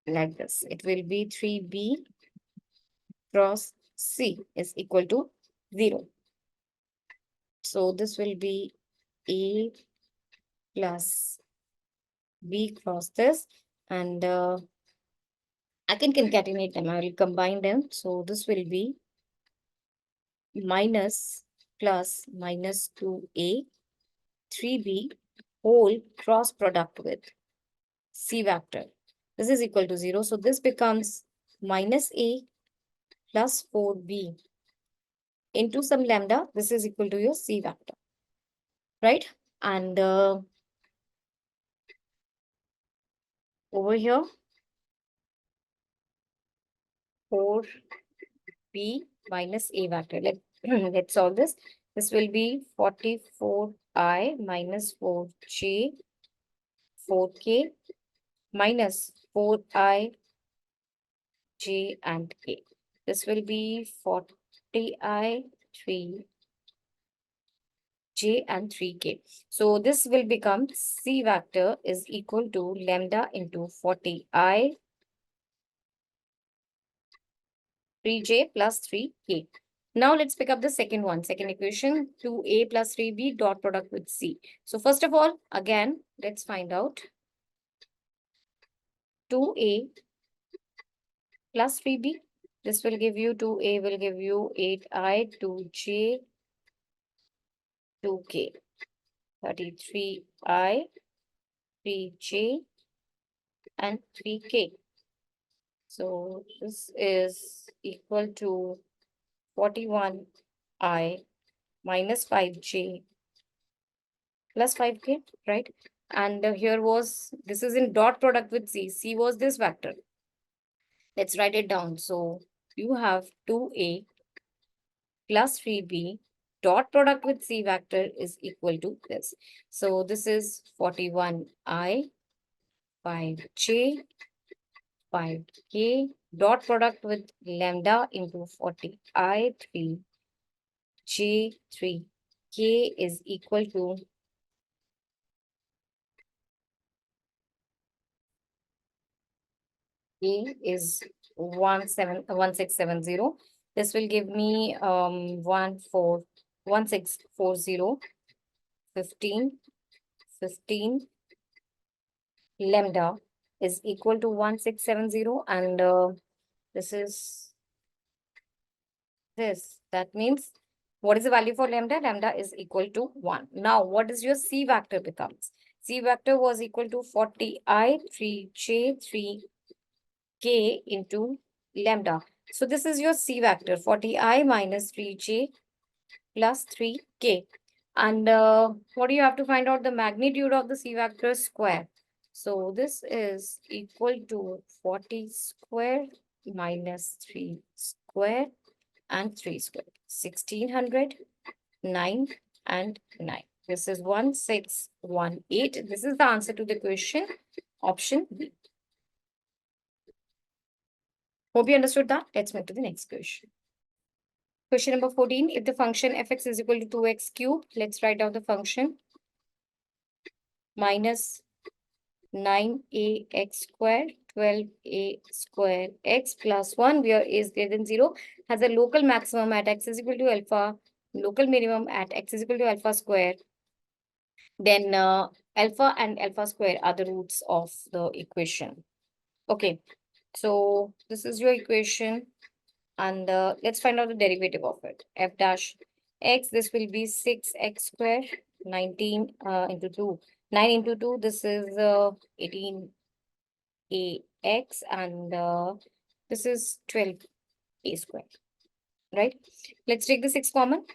S1: like this, it will be 3b cross C is equal to 0. So this will be A plus B cross this, and I can concatenate them. I will combine them. So this will be minus plus minus 2a, 3b whole cross product with C vector. This is equal to 0. So this becomes minus a plus 4b into some lambda. This is equal to your C vector, right? And over here, 4b minus a vector. Let's solve this. This will be 44i minus 4j, 4k minus 4i, j and k. This will be 40 40i, 3j and 3k. So this will become C vector is equal to lambda into 40i, 3j plus 3k. Now let's pick up the second one, second equation, 2a plus 3b dot product with c. So first of all, again, let's find out 2a plus 3b. This will give you 2a will give you 8i, 2j, 2k, 33i, 3j, and 3k. So this is equal to 41i minus 5j plus 5k, right? And here was, this is in dot product with c. C was this vector. Let's write it down. So you have 2a plus 3b dot product with c vector is equal to this. So this is 41i, 5j, 5k dot product with lambda into 40i, 3j, 3k is equal to k is 1670. This will give me 1640, 15, 15 lambda is equal to 1670, and this is this. That means what is the value for lambda? Lambda is equal to 1. Now, what is your C vector becomes? C vector was equal to 40i, 3j, 3k into lambda. So this is your C vector, 40i minus 3j plus 3k. And what do you have to find out? The magnitude of the C vector square. So this is equal to 40 square minus 3 square and 3 square. 1600, 9 and 9. This is 1618. This is the answer to the question, option B. Hope you understood that. Let's move to the next question. Question number 14. If the function fx is equal to 2x cubed, let's write down the function minus 9ax square, 12a square x plus 1, where a is greater than 0, has a local maximum at x is equal to alpha, local minimum at x is equal to alpha square. Then alpha and alpha square are the roots of the equation. Okay, so this is your equation, and let's find out the derivative of it. F dash x, this will be 6x square, 19 into 2. 9 into 2, this is 18ax, and this is 12a square, right? Let's take the 6 common.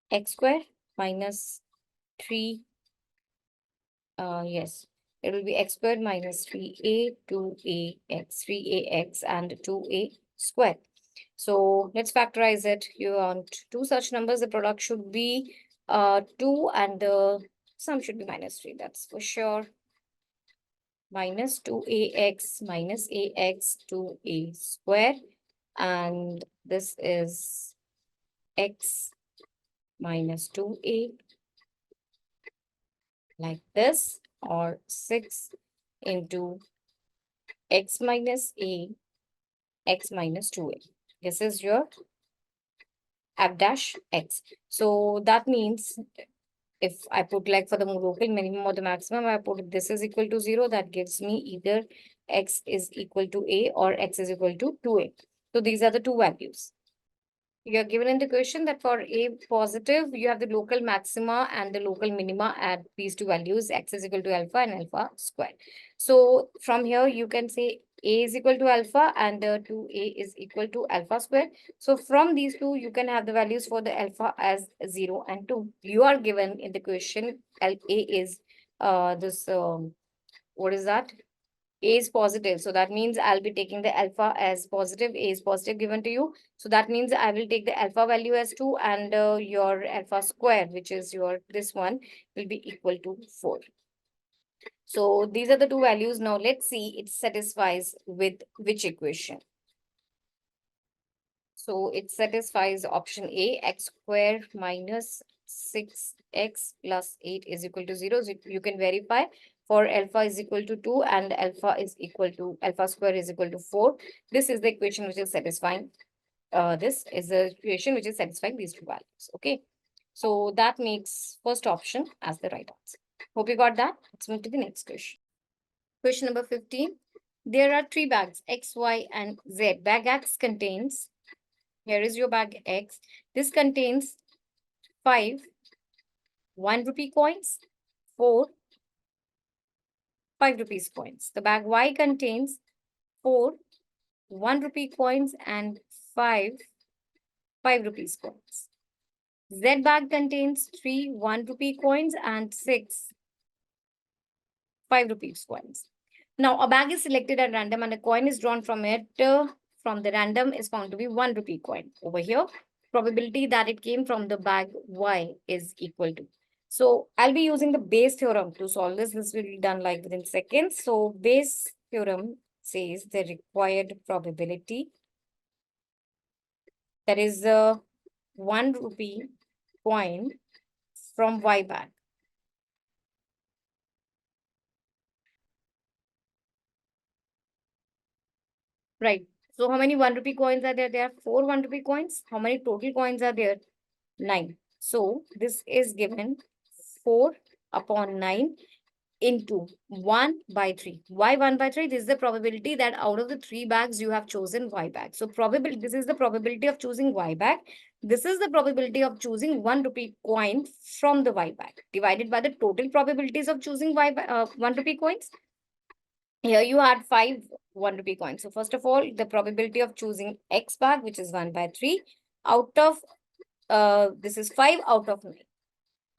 S1: X square minus 3, yes, it will be x squared minus 3a, 2ax, 3ax, and 2a square. So let's factorize it. You want two such numbers. The product should be 2 and the sum should be minus 3. That's for sure. Minus 2ax minus ax, 2a square. And this is x minus 2a like this, or 6 into x minus a, x minus 2a. This is your f dash x. So that means if I put like for the local minimum or the maximum, I put this is equal to 0, that gives me either x is equal to a or x is equal to 2a. So these are the two values. You are given in the question that for a positive, you have the local maxima and the local minima at these two values, x is equal to alpha and alpha square. So from here, you can say a is equal to alpha and 2a is equal to alpha square. So from these two, you can have the values for the alpha as 0 and 2. You are given in the question, a is what is that? A is positive. So that means I'll be taking the alpha as positive. A is positive given to you. So that means I will take the alpha value as 2 and your alpha square, which is your this one, will be equal to 4. So these are the two values. Now let's see it satisfies with which equation. So it satisfies option A, x square minus 6x plus 8 is equal to 0. So you can verify for alpha is equal to 2 and alpha square is equal to 4. This is the equation which is satisfying. This is the equation which is satisfying these two values. Okay. So that makes first option as the right answer. Hope you got that. Let's move to the next question. Question number 15. There are three bags, X, Y, and Z. Bag X contains, here is your bag X. This contains 5 1 rupee coins, 4 5 rupees coins. The bag Y contains 4 1 rupee coins and 5 5 rupees coins. Z bag contains 3 1 rupee coins and 6 5 rupees coins. Now, a bag is selected at random and a coin is drawn from it. From the random is found to be 1 rupee coin. Over here, probability that it came from the bag Y is equal to. So, I'll be using the Bayes theorem to solve this. This will be done like within seconds. So, Bayes theorem says the required probability, that is the 1 rupee coin from Y bag. Right. So how many 1 rupee coins are there? There are 4 1 rupee coins. How many total coins are there? 9. So this is given 4 upon 9 into 1 by 3. Why 1 by 3? This is the probability that out of the 3 bags you have chosen Y bag. So probability, this is the probability of choosing Y bag. This is the probability of choosing 1 rupee coin from the Y bag divided by the total probabilities of choosing 1 rupee coins. Here you had 5 1 rupee coins. So first of all, the probability of choosing X bag, which is 1 by 3, out of this is 5 out of 9.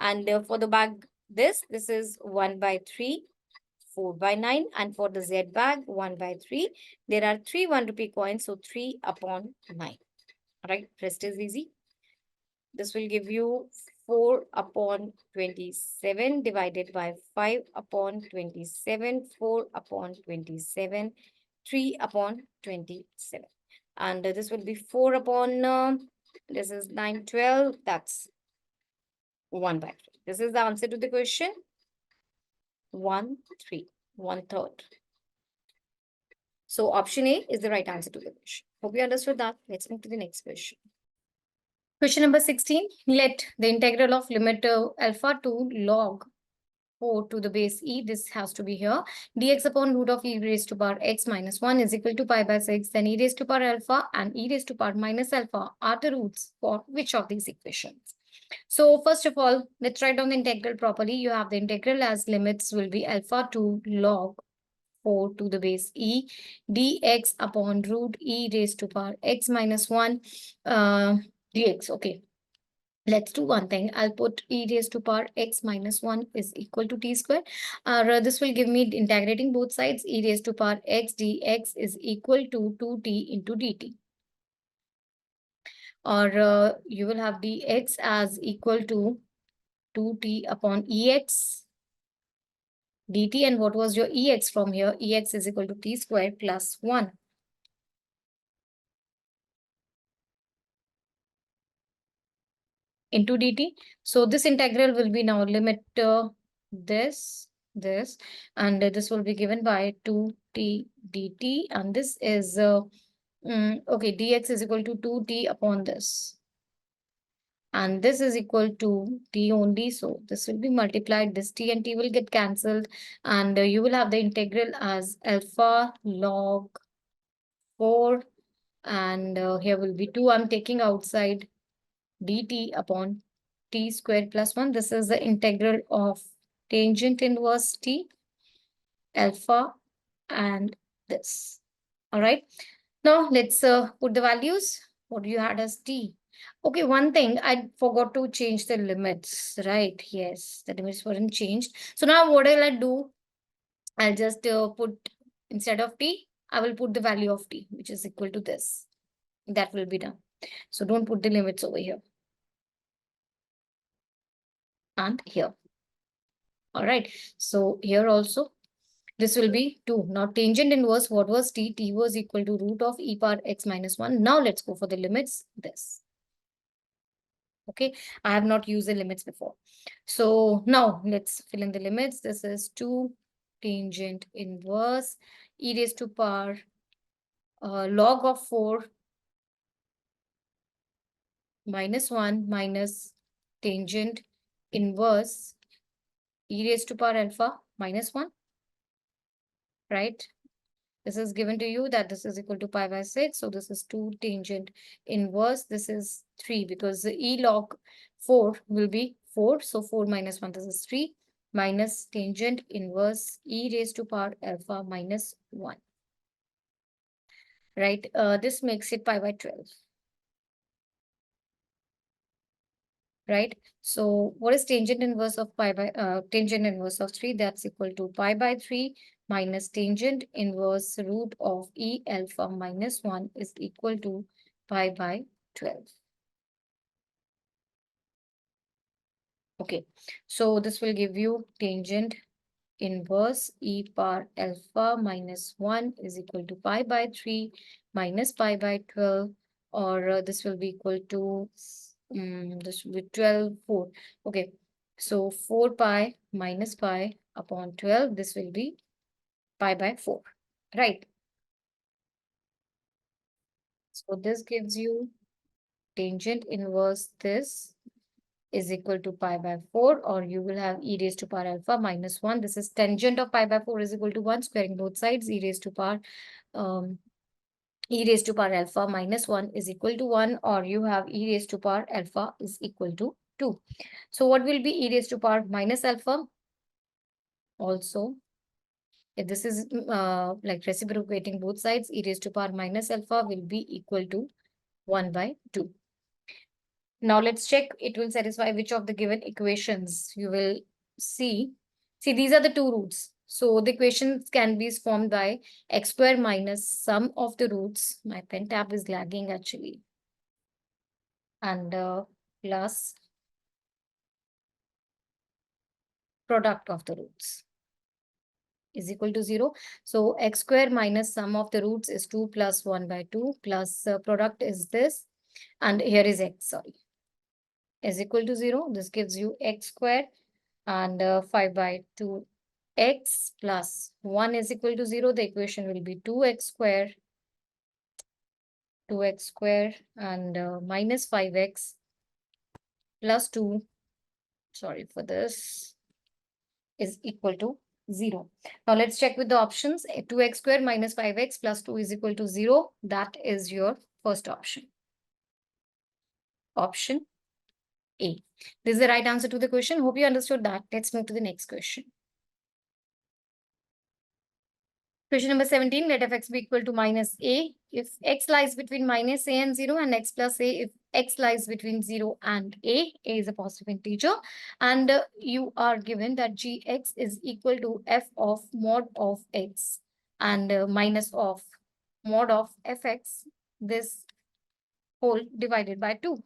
S1: And for the bag, this is 1 by 3, 4 by 9. And for the Z bag, 1 by 3, there are 3 1 rupee coins. So 3 upon 9. All right, rest is easy. This will give you 4 upon 27 divided by 5 upon 27, 4 upon 27, 3 upon 27. And this will be 4 upon, this is 9, 12, that's 1 by 3. This is the answer to the question. 1, 3, 1/3. So option A is the right answer to the question. Hope you understood that. Let's move to the next question. Question number 16. Let the integral of limit alpha to log 4 to the base e, this has to be here, dx upon root of e raised to power x minus 1 is equal to pi by 6. Then e raised to power alpha and e raised to power minus alpha are the roots for which of these equations? So first of all, let's write down the integral properly. You have the integral as limits will be alpha to log 4 to the base e dx upon root e raised to power x minus 1 dx. Okay, let's do one thing. I'll put e raised to power x minus 1 is equal to t square. This will give me integrating both sides. E raised to power x dx is equal to 2t into dt. Or you will have dx as equal to 2t upon ex dt. And what was your ex from here? Ex is equal to t square plus 1. Into dt. So this integral will be now limit this, and this will be given by 2t dt. And this is, okay, dx is equal to 2t upon this. And this is equal to t only. So this will be multiplied. This t and t will get cancelled. And you will have the integral as alpha log 4. And here will be 2. I'm taking outside dt upon t squared plus 1. This is the integral of tangent inverse t, alpha, and this. All right. Now let's put the values. What you had as t. Okay, one thing I forgot to change the limits, right? Yes, the limits weren't changed. So now what will I do? I'll just put, instead of t, I will put the value of t, which is equal to this. That will be done. So don't put the limits over here and here. All right. So here also This will be 2. Now tangent inverse, what was t? T was equal to root of e power x minus 1. Now let's go for the limits. This. Okay, I have not used the limits before. So now let's fill in the limits. This is 2 tangent inverse e raised to power log of 4 minus 1 minus tangent inverse e raised to power alpha minus 1, right? This is given to you that this is equal to pi by 6. So this is 2 tangent inverse. This is 3 because the e log 4 will be 4. So 4 minus 1, this is 3 minus tangent inverse e raised to power alpha minus 1. Right? This makes it pi by 12. Right? So what is tangent inverse of tangent inverse of 3? That's equal to pi by 3 minus tangent inverse root of e alpha minus 1 is equal to pi by 12. Okay, so this will give you tangent inverse e power alpha minus 1 is equal to pi by 3 minus pi by 12, or this will be equal to this will be 12, 4. Okay, so 4 pi minus pi upon 12, this will be pi by 4, right? So this gives you tangent inverse this is equal to pi by 4, or you will have e raised to power alpha minus 1. This is tangent of pi by 4 is equal to 1, squaring both sides, e raised to power alpha minus 1 is equal to 1, or you have e raised to power alpha is equal to 2. So what will be e raised to power minus alpha? Also, if this is like reciprocating both sides, e raised to power minus alpha will be equal to 1 by 2. Now let's check it will satisfy which of the given equations you will see. See, these are the two roots. So the equations can be formed by x square minus sum of the roots. My pen tab is lagging actually. And plus product of the roots is equal to 0. So x square minus sum of the roots is 2 plus 1 by 2 plus product is this. And here is x, sorry, is equal to 0. This gives you x square and 5 by 2 x plus 1 is equal to 0. The equation will be 2x square and minus 5x plus 2, sorry for this, is equal to 0. Now let's check with the options. 2x square minus 5x plus 2 is equal to 0. That is your first option. Option A. This is the right answer to the question. Hope you understood that. Let's move to the next question. Question number 17, let f x be equal to minus a if x lies between minus a and 0, and x plus a if x lies between 0 and a is a positive integer, and you are given that gx is equal to f of mod of x and minus of mod of fx, this whole divided by 2.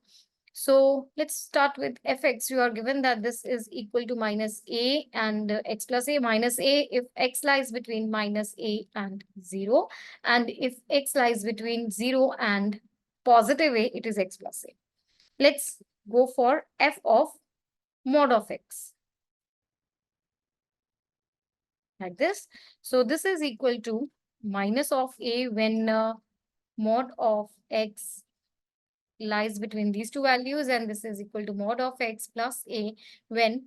S1: So let's start with fx. You are given that this is equal to minus a and x plus a minus a if x lies between minus a and 0. And if x lies between 0 and positive a, it is x plus a. Let's go for f of mod of x. Like this. So this is equal to minus of a when mod of x lies between these two values, and this is equal to mod of x plus a when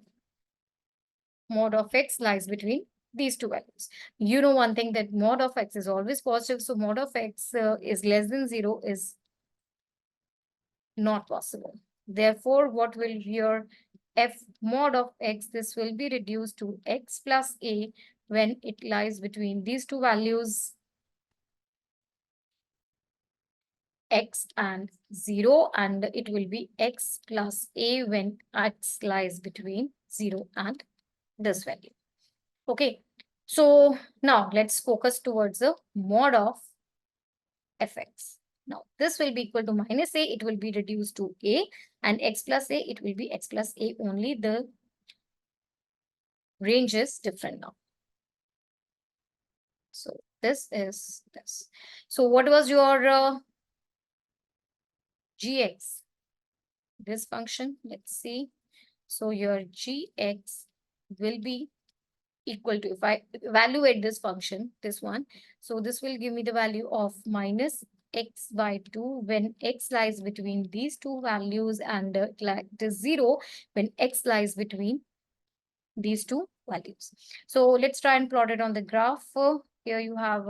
S1: mod of x lies between these two values. You know one thing, that mod of x is always positive, so mod of x is less than 0 is not possible. Therefore, what will your f mod of x, this will be reduced to x plus a when it lies between these two values, x and 0, and it will be x plus a when x lies between 0 and this value. Okay, so now let's focus towards the mod of fx. Now this will be equal to minus a, it will be reduced to a, and x plus a, it will be x plus a only. The range is different now. So this is this. So what was your gx? This function, let's see. So your gx will be equal to, if I evaluate this function, this one, so this will give me the value of minus x by 2 when x lies between these two values, and it is 0 when x lies between these two values. So let's try and plot it on the graph. Here you have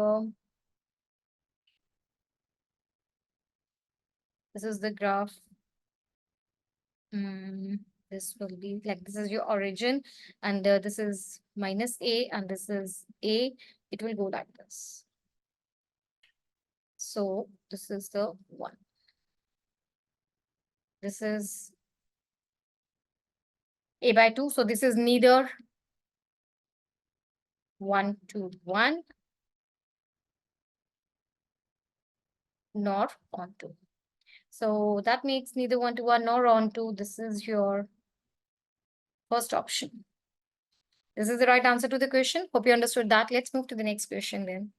S1: this is the graph. This will be like, this is your origin, and this is minus a, and this is a. It will go like this. So this is the one. This is a by 2. So this is neither 1 to 1 nor onto. So that makes neither 1 to 1 nor onto. This is your first option. This is the right answer to the question. Hope you understood that. Let's move to the next question then.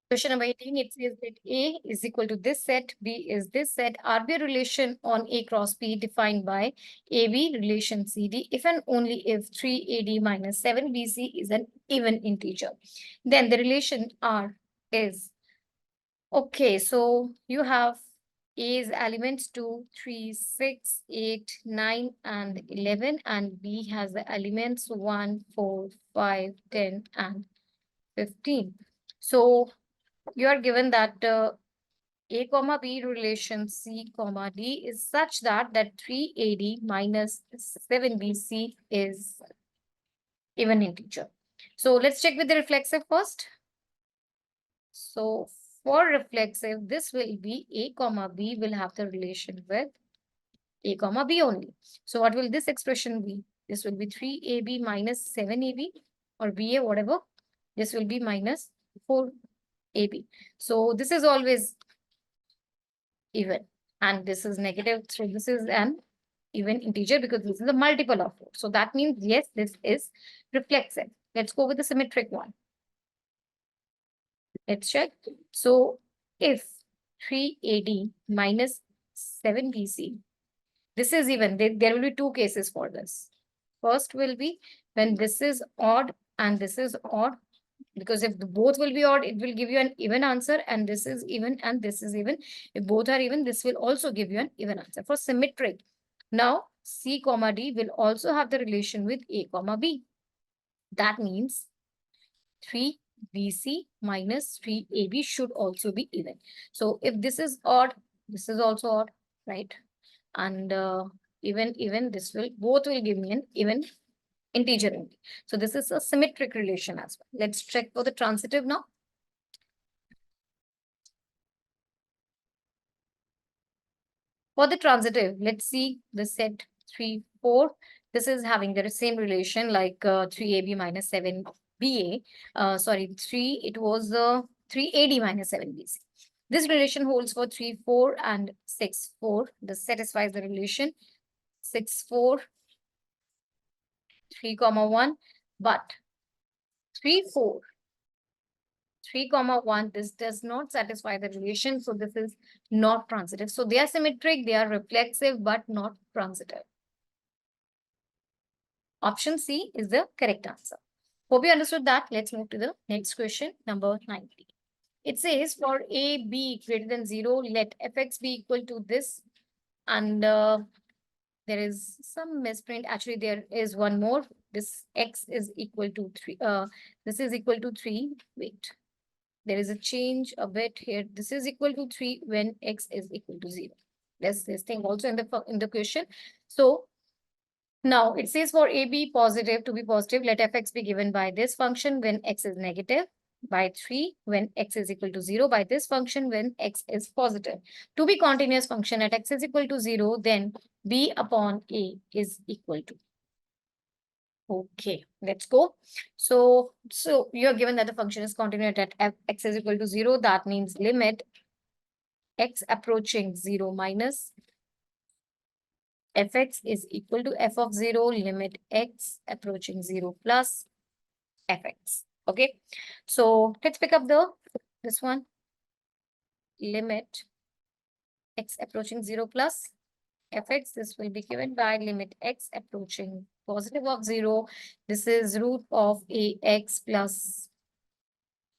S1: Question number 18, it says that A is equal to this set, B is this set. RB a relation on A cross B defined by AB relation CD if and only if 3AD minus 7BC is an even integer. Then the relation R is, okay, so you have A's elements 2, 3, 6, 8, 9, and 11, and B has the elements 1, 4, 5, 10, and 15. So you are given that A comma B relation C comma D is such that 3AD minus 7BC is even integer. So let's check with the reflexive first. So for reflexive, this will be A comma B will have the relation with A comma B only. So what will this expression be? This will be 3AB minus 7AB or BA, whatever. This will be minus 4AB. So this is always even, and this is negative. So this is an even integer because this is a multiple of 4. So that means, yes, this is reflexive. Let's go with the symmetric one. Let's check. So if 3AD minus 7BC, this is even, there will be two cases for this. First will be when this is odd and this is odd, because if both will be odd, it will give you an even answer, and this is even and this is even. If both are even, this will also give you an even answer. For symmetric, now C comma D will also have the relation with A comma B. That means 3BC minus 3AB should also be even. So if this is odd, this is also odd, right? And even this will, both will give me an even integer only. So this is a symmetric relation as well. Let's check for the transitive now. For the transitive, let's see the set 3, 4. This is having the same relation like 3AB minus 7BA. Sorry, 3, it was 3AD minus 7BC. This relation holds for 3, 4 and 6, 4. This satisfies the relation 6, 4, 3, 1. But 3, 4, 3, 1, this does not satisfy the relation. So this is not transitive. So they are symmetric, they are reflexive, but not transitive. Option C is the correct answer. Hope you understood that. Let's move to the next question, number 19. It says for A, B greater than 0, let fx be equal to this. And there is some misprint. Actually, there is one more. This x is equal to 3. This is equal to 3. Wait. There is a change a bit here. This is equal to 3 when x is equal to 0. There's this thing also in the question. So now it says for AB positive to be positive, let fx be given by this function when x is negative, by 3 when x is equal to 0, by this function when x is positive. To be continuous function at x is equal to 0, then b upon a is equal to. Okay, let's go. So you're given that the function is continuous at x is equal to 0. That means limit x approaching 0 minus fx is equal to f of 0, limit x approaching 0 plus fx. Okay, so let's pick up this one. Limit x approaching 0 plus fx. This will be given by limit x approaching positive of 0. This is root of ax plus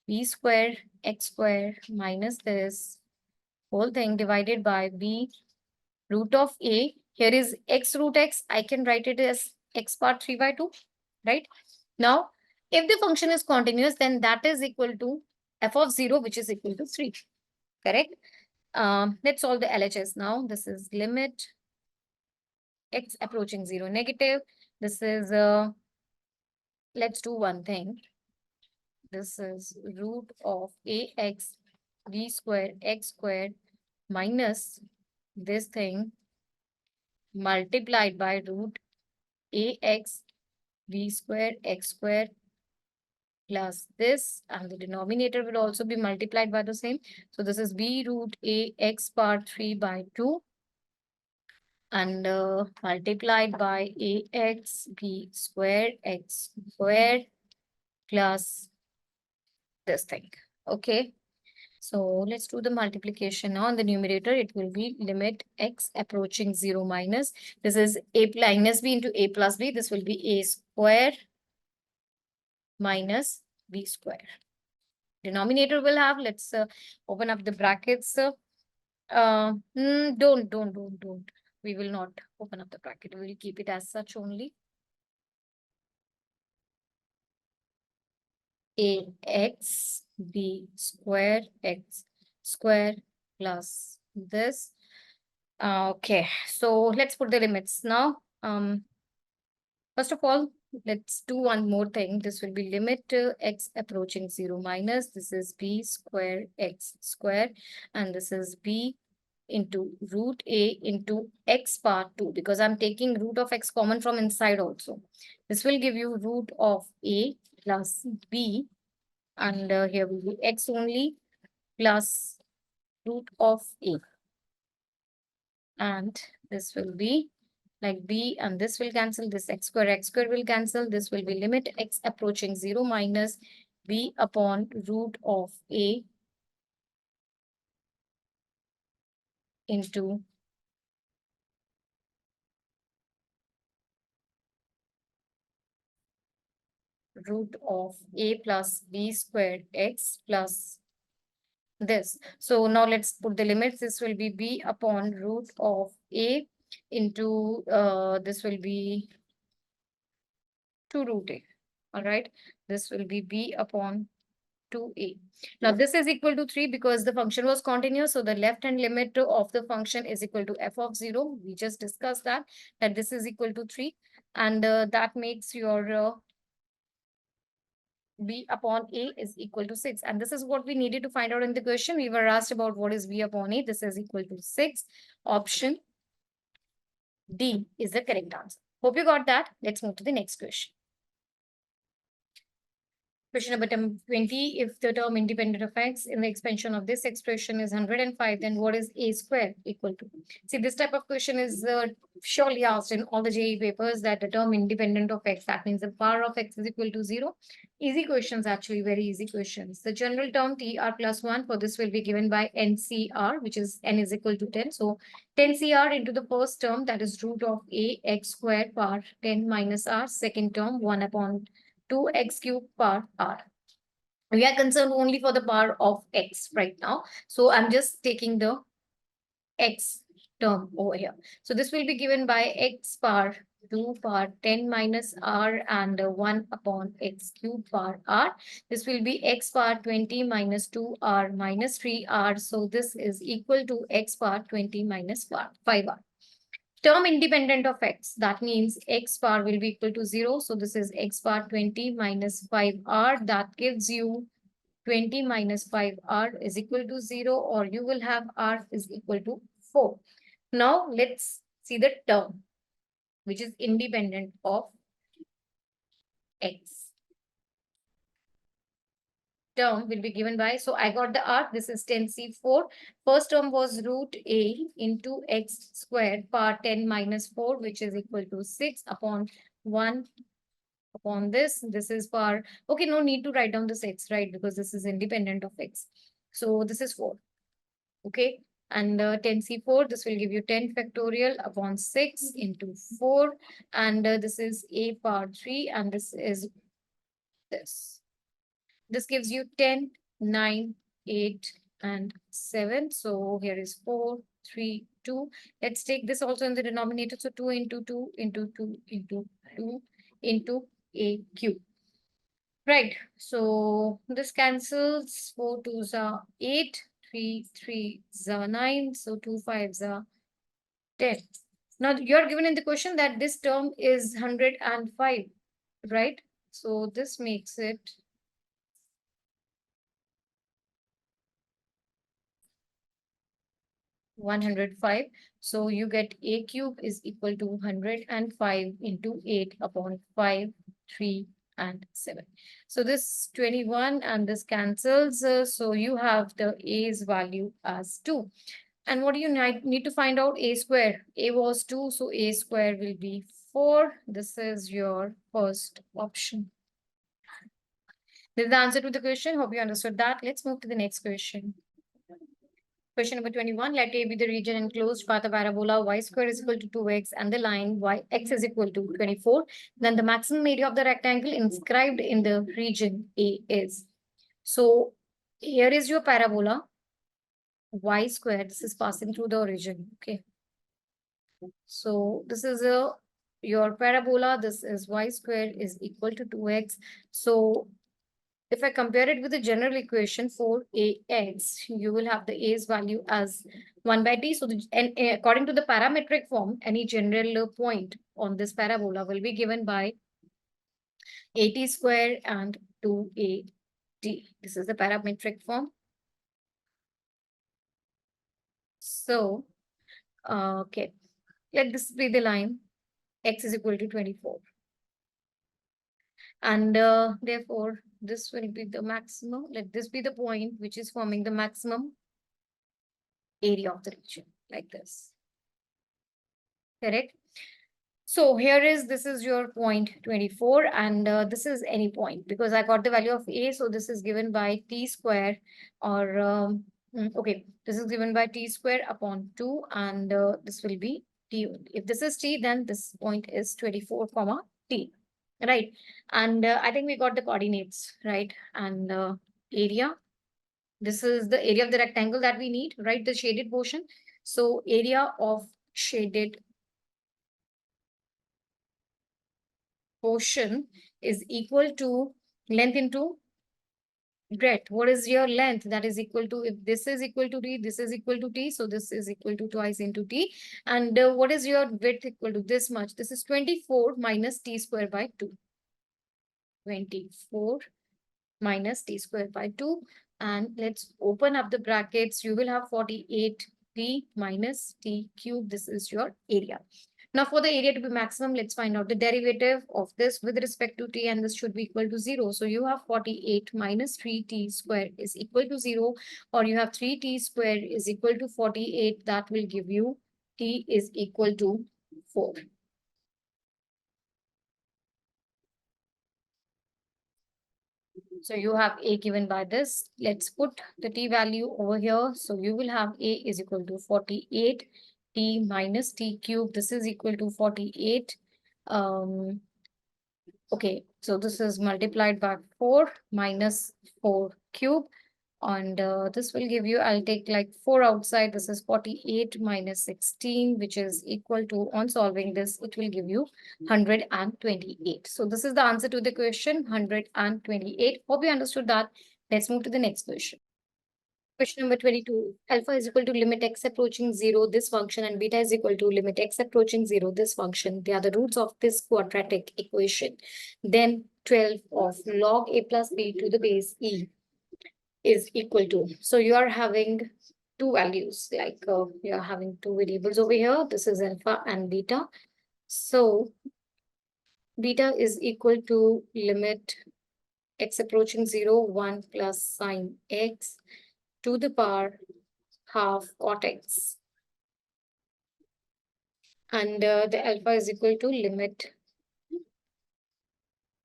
S1: b square x square minus this whole thing divided by b root of a. Here is x root x. I can write it as x power 3 by 2, right? Now, if the function is continuous, then that is equal to f of 0, which is equal to 3, correct? Let's solve the LHS now. This is limit x approaching 0 negative. This is, let's do one thing. This is root of ax b square x squared minus this thing multiplied by root ax b square x square plus this, and the denominator will also be multiplied by the same. So this is b root ax power 3 by 2 and multiplied by ax b square x square plus this thing. Okay. So let's do the multiplication now. On the numerator, it will be limit x approaching 0 minus. This is a minus b into a plus b. This will be a square minus b square. Denominator will have, let's open up the brackets. Don't. We will not open up the bracket. We will keep it as such only. Ax b square x square plus this. Okay, so let's put the limits now. First of all, let's do one more thing. This will be limit x approaching 0 minus. This is b square x square, and this is b into root a into x power 2, because I'm taking root of x common from inside also. This will give you root of a plus b, and here will be x only plus root of a. And this will be like b, and this will cancel. This x square will cancel. This will be limit x approaching 0 minus b upon root of a into root of a plus b squared x plus this. So now let's put the limits. This will be b upon root of a into this will be 2 root a. All right. This will be b upon 2a. Now this is equal to 3 because the function was continuous. So the left hand limit of the function is equal to f of 0. We just discussed that this is equal to 3. And that makes your b upon a is equal to 6. And this is what we needed to find out in the question. We were asked about what is b upon a. This is equal to 6. Option D is the correct answer. Hope you got that. Let's move to the next question. Question number 20, if the term independent of x in the expansion of this expression is 105, then what is a square equal to? See, this type of question is surely asked in all the JEE papers, that the term independent of x, that means the power of x is equal to 0. Easy questions, actually, very easy questions. The general term TR plus 1 for this will be given by NCR, which is n is equal to 10. So 10 CR into the first term, that is root of a x squared power 10 minus r. Second term, 1 upon 2x cube power r. We are concerned only for the power of x right now. So I'm just taking the x term over here. So this will be given by x power 2 power 10 minus r and 1 upon x cube power r. This will be x power 20 minus 2r minus 3r. So this is equal to x power 20 minus 5r. Term independent of x, that means x power will be equal to 0. So this is x power 20 minus 5r. That gives you 20 minus 5r is equal to 0, or you will have r is equal to 4. Now let's see the term which is independent of x. Term will be given by, so I got the r, this is 10c4. First term was root a into x squared power 10 minus 4, which is equal to 6 upon 1 upon this. This is for, okay, no need to write down this x, right? Because this is independent of x. So this is 4. Okay. And 10c4, this will give you 10 factorial upon 6 into 4. And this is a power 3. And this is this. This gives you 10, 9, 8, and 7. So here is 4, 3, 2. Let's take this also in the denominator. So 2 into 2 into 2 into 2 into a cube. Right. So this cancels. 4 2s are 8, 3 3s are 9. So 2 5s are 10. Now you're given in the question that this term is 105, right? So this makes it 105. So you get a cube is equal to 105 into 8 upon 5, 3, and 7. So this 21 and this cancels. So you have the a's value as 2. And what do you need to find out? A square. A was 2, so a square will be 4. This is your first option. This is the answer to the question. Hope you understood that. Let's move to the next question. Question number 21, let A be the region enclosed by the parabola y square is equal to 2x and the line x is equal to 24. Then the maximum area of the rectangle inscribed in the region A is. So here is your parabola y square. This is passing through the origin. Okay. So this is your parabola. This is y square is equal to 2x. So if I compare it with the general equation for ax, you will have the a's value as 1 by t. So according to the parametric form, any general point on this parabola will be given by at square and 2at. This is the parametric form. So, okay, let this be the line. X is equal to 24. And therefore, this will be the maximum. Let this be the point which is forming the maximum area of the region, like this. Correct? So here is, this is your point 24, and this is any point because I got the value of a. So this is given by t square, or okay, this is given by t square upon 2, and this will be t. If this is t, then this point is 24 comma t, right? And I think we got the coordinates, right? And area. This is the area of the rectangle that we need, right? The shaded portion. So area of shaded portion is equal to length into breadth. What is your length? That is equal to, if this is equal to t, this is equal to t, so this is equal to twice into t. And what is your width equal to? This much. This is 24 minus t square by 2. 24 minus t square by 2. And let's open up the brackets. You will have 48t minus t cube. This is your area. Now for the area to be maximum, let's find out the derivative of this with respect to t, and this should be equal to 0. So you have 48 minus 3t square is equal to 0, or you have 3t square is equal to 48. That will give you t is equal to 4. So you have a given by this. Let's put the t value over here. So you will have a is equal to 48 t minus t cube. This is equal to 48. Okay, so this is multiplied by 4 minus 4 cube. And this will give you, I'll take like 4 outside. This is 48 minus 16, which is equal to, on solving this, it will give you 128. So this is the answer to the question, 128. Hope you understood that. Let's move to the next question. Question number 22. Alpha is equal to limit x approaching 0, this function, and beta is equal to limit x approaching 0, this function. They are the roots of this quadratic equation. Then 12 of log a plus b to the base e is equal to. So you are having two values, like you are having two variables over here. This is alpha and beta. So beta is equal to limit x approaching 0, 1 plus sine x to the power half cot x. And the alpha is equal to limit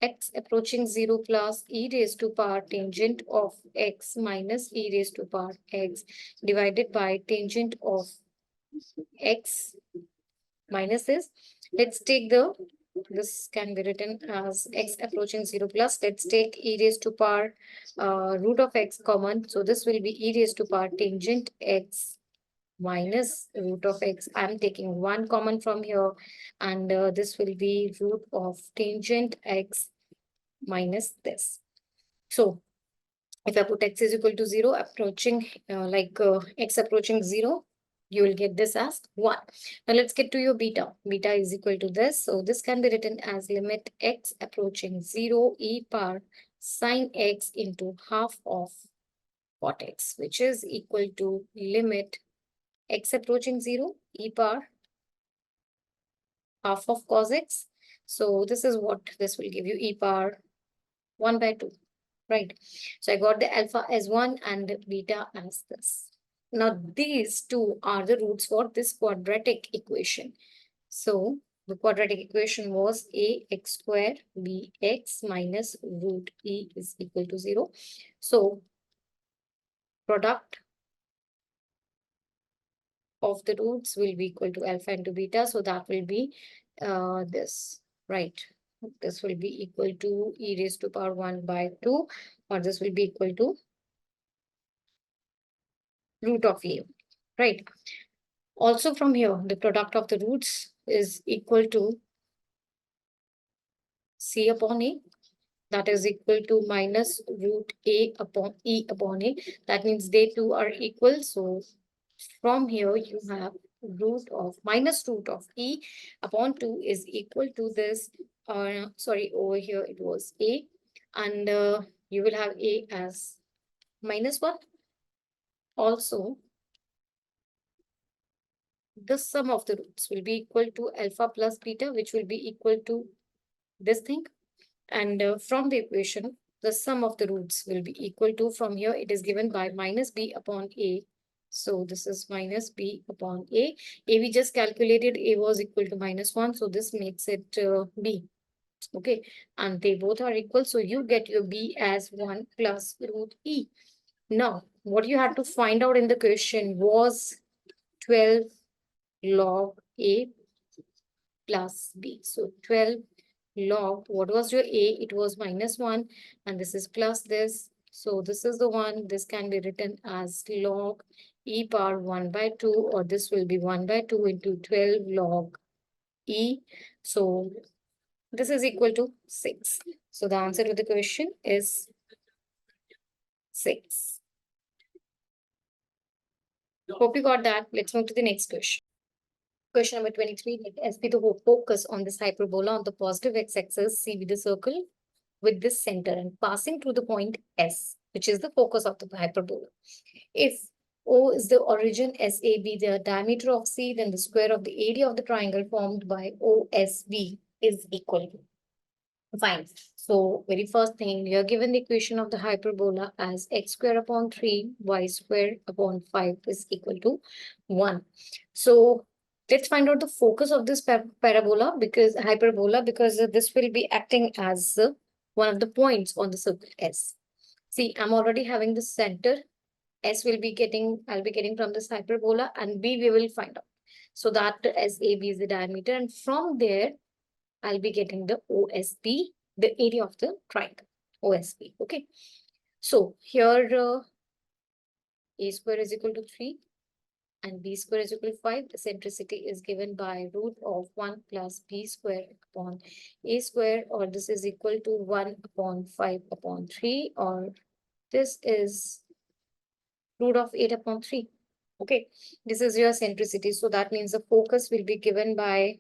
S1: x approaching 0 plus e raised to power tangent of x minus e raised to power x divided by tangent of x minus this. Let's take this can be written as x approaching 0 plus. Let's take e raised to power root of x common. So this will be e raised to power tangent x minus root of x. I'm taking 1 common from here, and this will be root of tangent x minus this. So if I put x is equal to 0, approaching x approaching 0, you will get this as 1. Now let's get to your beta. Beta is equal to this. So this can be written as limit x approaching 0 e power sine x into half of cot x, which is equal to limit x approaching 0 e power half of cos x. So this is what this will give you, e power 1 by 2. Right. So I got the alpha as 1 and beta as this. Now these two are the roots for this quadratic equation. So the quadratic equation was ax square bx minus root e is equal to 0. So product of the roots will be equal to alpha into beta. So that will be this, right? This will be equal to e raised to power 1 by 2, or this will be equal to root of a, right? Also from here, the product of the roots is equal to c upon a, that is equal to minus root a upon e upon a. That means they two are equal. So from here you have root of minus root of e upon 2 is equal to this, sorry, over here it was a, and you will have a as minus 1. Also, the sum of the roots will be equal to alpha plus beta, which will be equal to this thing. And from the equation, the sum of the roots will be equal to, from here it is given by minus b upon a. So this is minus b upon a. A we just calculated, a was equal to minus 1. So this makes it b. Okay. And they both are equal. So you get your b as 1 plus root e. Now, what you had to find out in the question was 12 log a plus b. So 12 log, what was your a? It was minus 1, and this is plus this. So this is the one. This can be written as log e power 1 by 2, or this will be 1 by 2 into 12 log e. So this is equal to 6. So the answer to the question is 6. Hope you got that. Let's move to the next question. Question number 23, let S be the focus on this hyperbola on the positive x-axis, C be the circle with this center and passing through the point S, which is the focus of the hyperbola. If O is the origin, SAB the diameter of C, then the square of the area of the triangle formed by OSB is equal to. Fine. So very first thing, you are given the equation of the hyperbola as x square upon 3, y square upon 5 is equal to 1. So let's find out the focus of this parabola, because hyperbola, because this will be acting as one of the points on the circle S. See, I'm already having the center. S will be getting, I'll be getting from this hyperbola, and B we will find out. So that SAB is the diameter, and from there I'll be getting the OSB, the area of the triangle, OSB. Okay. So here A square is equal to 3 and B square is equal to 5. The centricity is given by root of 1 plus B square upon A square, or this is equal to 1 upon 5 upon 3, or this is root of 8 upon 3. Okay. This is your centricity. So that means the focus will be given by,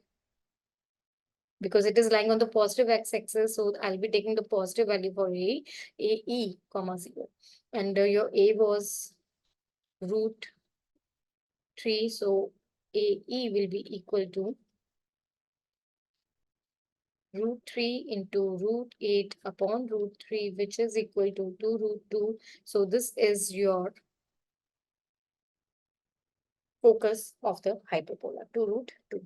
S1: because it is lying on the positive x-axis, so I'll be taking the positive value for AE, comma 0. And your A was root 3, so AE will be equal to root 3 into root 8 upon root 3, which is equal to 2 root 2. So this is your focus of the hyperbola, 2 root 2.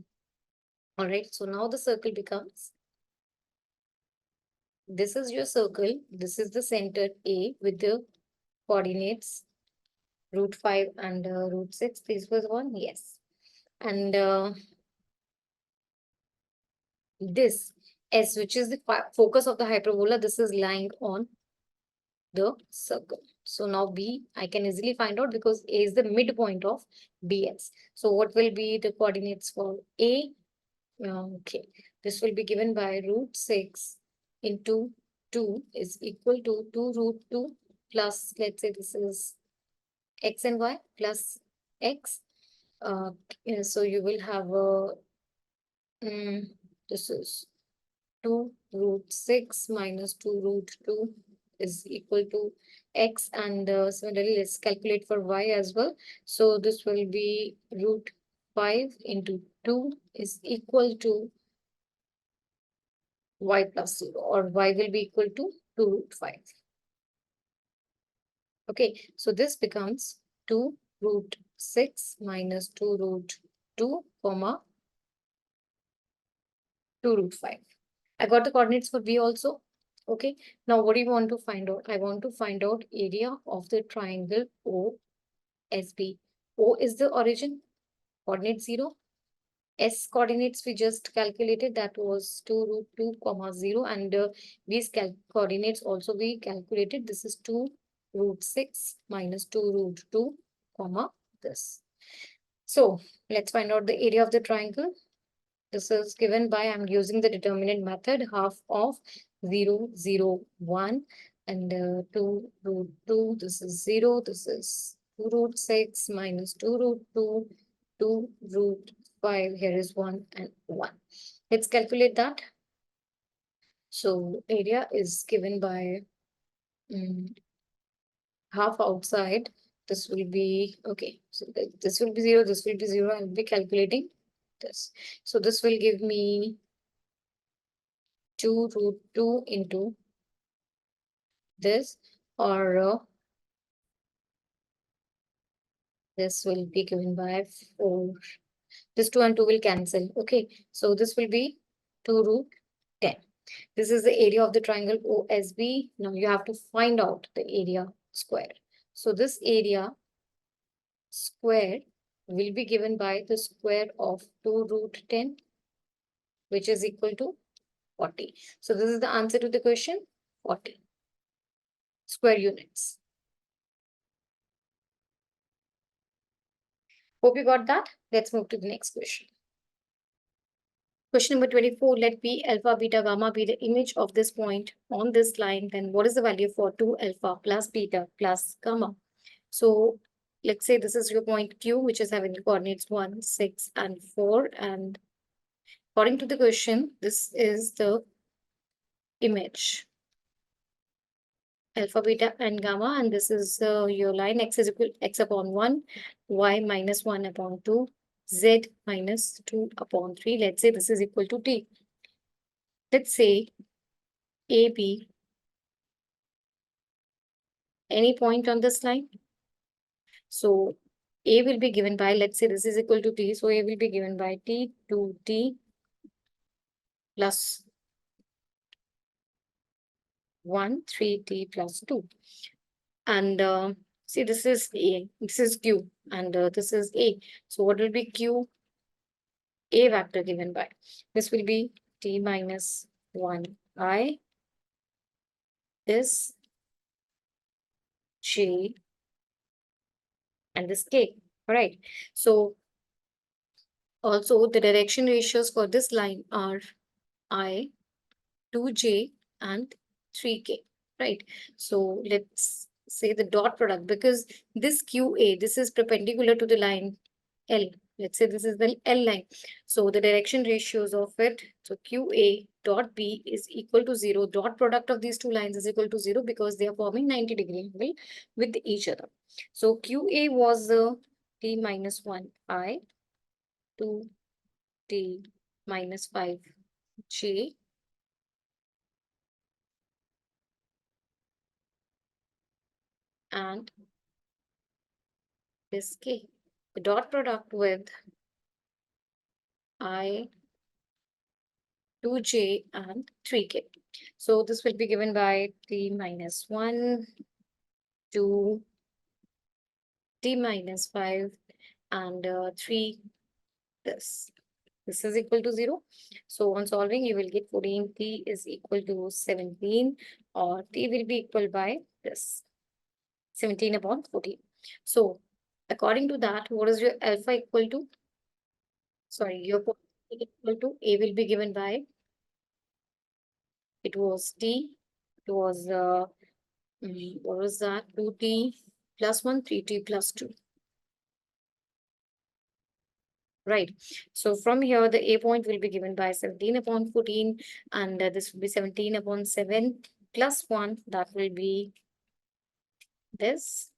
S1: All right, so now the circle becomes This is your circle. This is the center A with the coordinates root 5 and root 6. This was one, yes. And this S, which is the focus of the hyperbola, this is lying on the circle. So now B, I can easily find out because A is the midpoint of BS. So what will be the coordinates for A? Okay, this will be given by root 6 into 2 is equal to 2 root 2 plus, let's say this is x and y plus x. Yeah, so you will have a, this is 2 root 6 minus 2 root 2 is equal to x, and similarly let's calculate for y as well. So this will be root 5 into 2 is equal to y plus 0, or y will be equal to 2 root 5. Okay, so this becomes 2 root 6 minus 2 root 2 comma 2 root 5. I got the coordinates for B also. Okay, now what do you want to find out? I want to find out area of the triangle OSB. O is the origin, coordinate 0. S coordinates we just calculated, that was 2 root 2 comma 0, and B's coordinates also we calculated. This is 2 root 6 minus 2 root 2 comma this. So let's find out the area of the triangle. This is given by, I'm using the determinant method, half of 0, 0, 1, and 2 root 2. This is 0. This is 2 root 6 minus 2 root 2, 2 root 5. Here is 1 and 1. Let's calculate that. So area is given by half outside. This will be, okay, so this will be 0, this will be 0. I'll be calculating this. So this will give me 2 root 2 into this, or this will be given by 4. This 2 and 2 will cancel. Okay, so this will be 2 root 10. This is the area of the triangle OSB. Now you have to find out the area square. So this area square will be given by the square of 2 root 10, which is equal to 40. So this is the answer to the question, 40 square units. Hope you got that. Let's move to the next question. Question number 24, let P alpha beta gamma be the image of this point on this line. Then what is the value for 2 alpha plus beta plus gamma? So let's say this is your point Q, which is having the coordinates 1, 6, and 4. And according to the question, this is the image alpha, beta, and gamma. And this is your line x is equal x upon 1, y minus 1 upon 2, z minus 2 upon 3. Let's say this is equal to t. Let's say A, B, any point on this line. So A will be given by, let's say this is equal to t. So A will be given by t to t plus 1, 3t plus 2. And see, this is A, this is Q, and this is A. So what will be Q? A vector given by, this will be t minus 1i, this j, and this k, right? So also the direction ratios for this line are I, 2j, and 3k, right? So let's say the dot product, because this QA, this is perpendicular to the line L. Let's say this is the L line. So the direction ratios of it, so QA dot B is equal to 0. Dot product of these two lines is equal to 0 because they are forming 90-degree angle with each other. So QA was t minus 1i, 2t minus 5j, and this k. The dot product with I, 2j, and 3k. So this will be given by t minus 1, 2, t minus 5, and 3, this. This is equal to 0. So on solving, you will get 14t is equal to 17, or t will be equal by this, 17 upon 14. So according to that, what is your alpha equal to? Sorry, your equal to A will be given by, it was t, it was, what was that? 2t plus 1, 3t plus 2. Right. So from here, the A point will be given by 17 upon 14, and this will be 17 upon 7 plus 1. That will be this,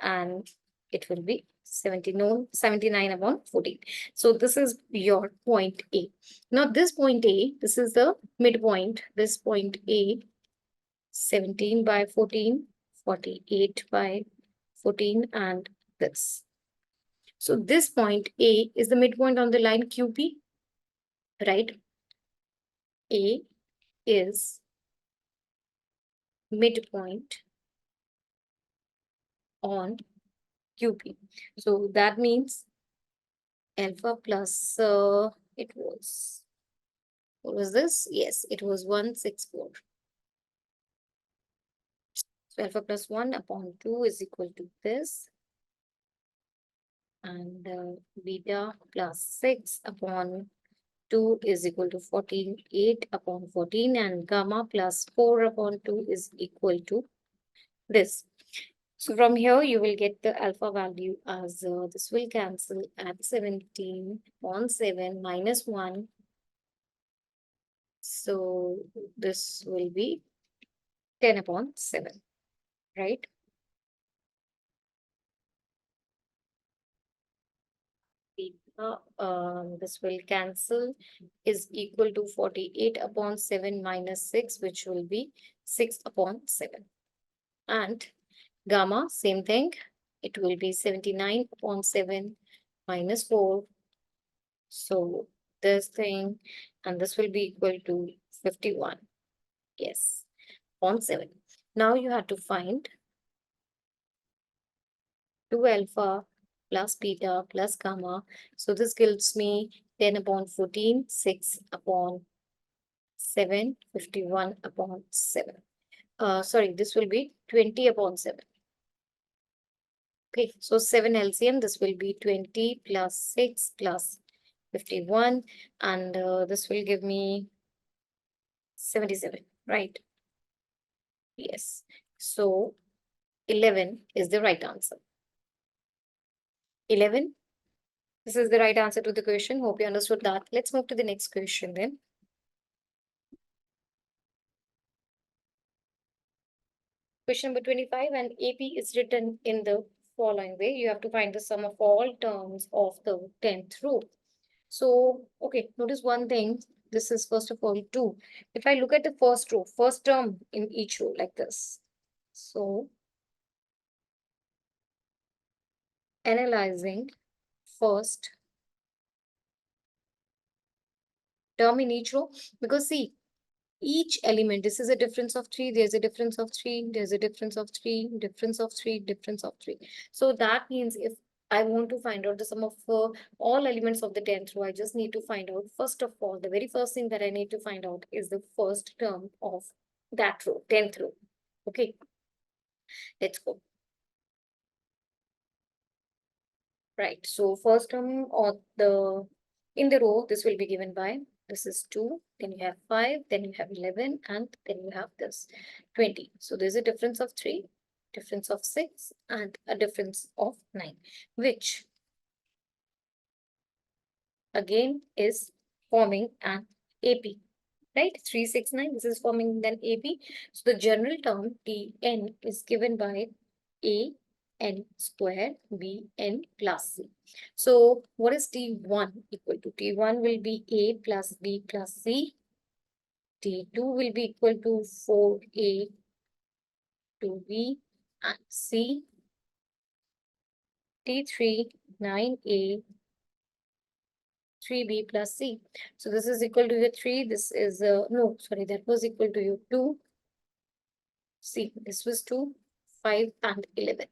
S1: and it will be 79 upon 14. So this is your point A. Now this point A, this is the midpoint. This point A, 17 by 14, 48 by 14, and this. So this point A is the midpoint on the line QP, right? A is midpoint on QP. So that means alpha plus, it was, what was this? Yes, it was 164. So alpha plus 1 upon 2 is equal to this. And beta plus 6 upon 2 is equal to 48 upon 14. And gamma plus 4 upon 2 is equal to this. So from here, you will get the alpha value as this will cancel at 17 upon 7 minus 1. So this will be 10 upon 7, right? This will cancel, is equal to 48 upon 7 minus 6, which will be 6 upon 7. And gamma, same thing. It will be 79 upon 7 minus 4. So this thing, and this will be equal to 51. Yes, upon 7. Now you have to find 2 alpha plus beta plus gamma. So this gives me 10 upon 14, 6 upon 7, 51 upon 7. Sorry, this will be 20 upon 7. Okay, so 7 LCM, this will be 20 plus 6 plus 51, and this will give me 77, right? Yes. So 11 is the right answer. 11. This is the right answer to the question. Hope you understood that. Let's move to the next question then. Question number 25, and AP is written in the following way. You have to find the sum of all terms of the 10th row. So, okay, notice one thing. This is first of all 2. If I look at the first row, first term in each row like this. So, analyzing first term in each row, because see, each element, this is a difference of 3, there's a difference of 3, there's a difference of 3, difference of 3, difference of 3. So that means if I want to find out the sum of all elements of the 10th row, I just need to find out, first of all, the very first thing that I need to find out is the first term of that row, 10th row. Okay, let's go. Right, so first term of the, in the row, this will be given by, this is 2, then you have 5, then you have 11, and then you have this 20. So there's a difference of 3, difference of 6, and a difference of 9, which again is forming an AP, right? 3, 6, 9, this is forming an AP. So the general term Tn is given by A n square b n plus c. So what is T1 equal to? T1 will be A plus B plus C. T2 will be equal to 4A to B and C. T3 9A 3b plus c. So this is equal to your 3. This is, no, sorry, that was equal to your 2. C, this was 2, 5, and 11.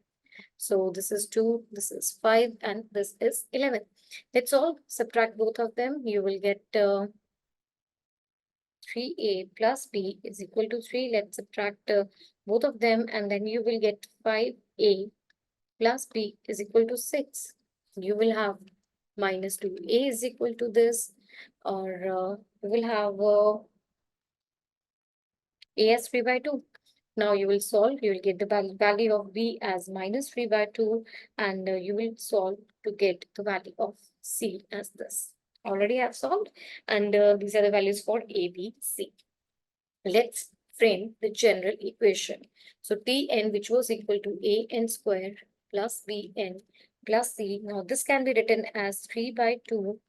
S1: So this is 2, this is 5, and this is 11. Let's all subtract both of them. You will get 3a plus b is equal to 3. Let's subtract both of them, and then you will get 5a plus b is equal to 6. You will have minus 2a is equal to this, or you will have a as 3 by 2. Now you will solve, you will get the value of b as minus 3 by 2, and you will solve to get the value of c as this. Already I have solved, and these are the values for a, b, c. Let's frame the general equation. So Tn, which was equal to an square plus bn plus c. Now this can be written as 3 by 2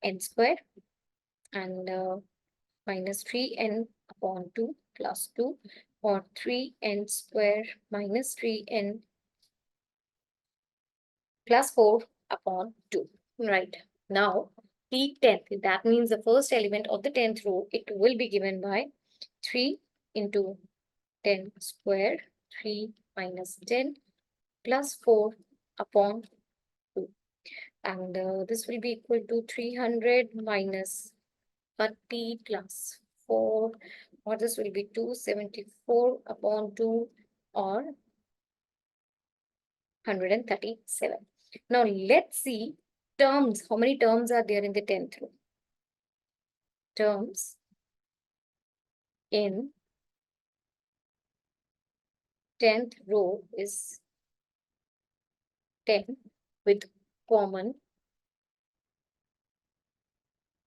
S1: n square, and minus 3n upon 2 plus 2, or 3n square minus 3n plus 4 upon 2. Right. Now, T10th, that means the first element of the 10th row, it will be given by 3 into 10 square, 3 minus 10 plus 4 upon 2. And this will be equal to 300 minus 30 plus 4, or this will be 274 upon 2, or 137. Now let's see terms. How many terms are there in the 10th row? Terms in 10th row is 10 with common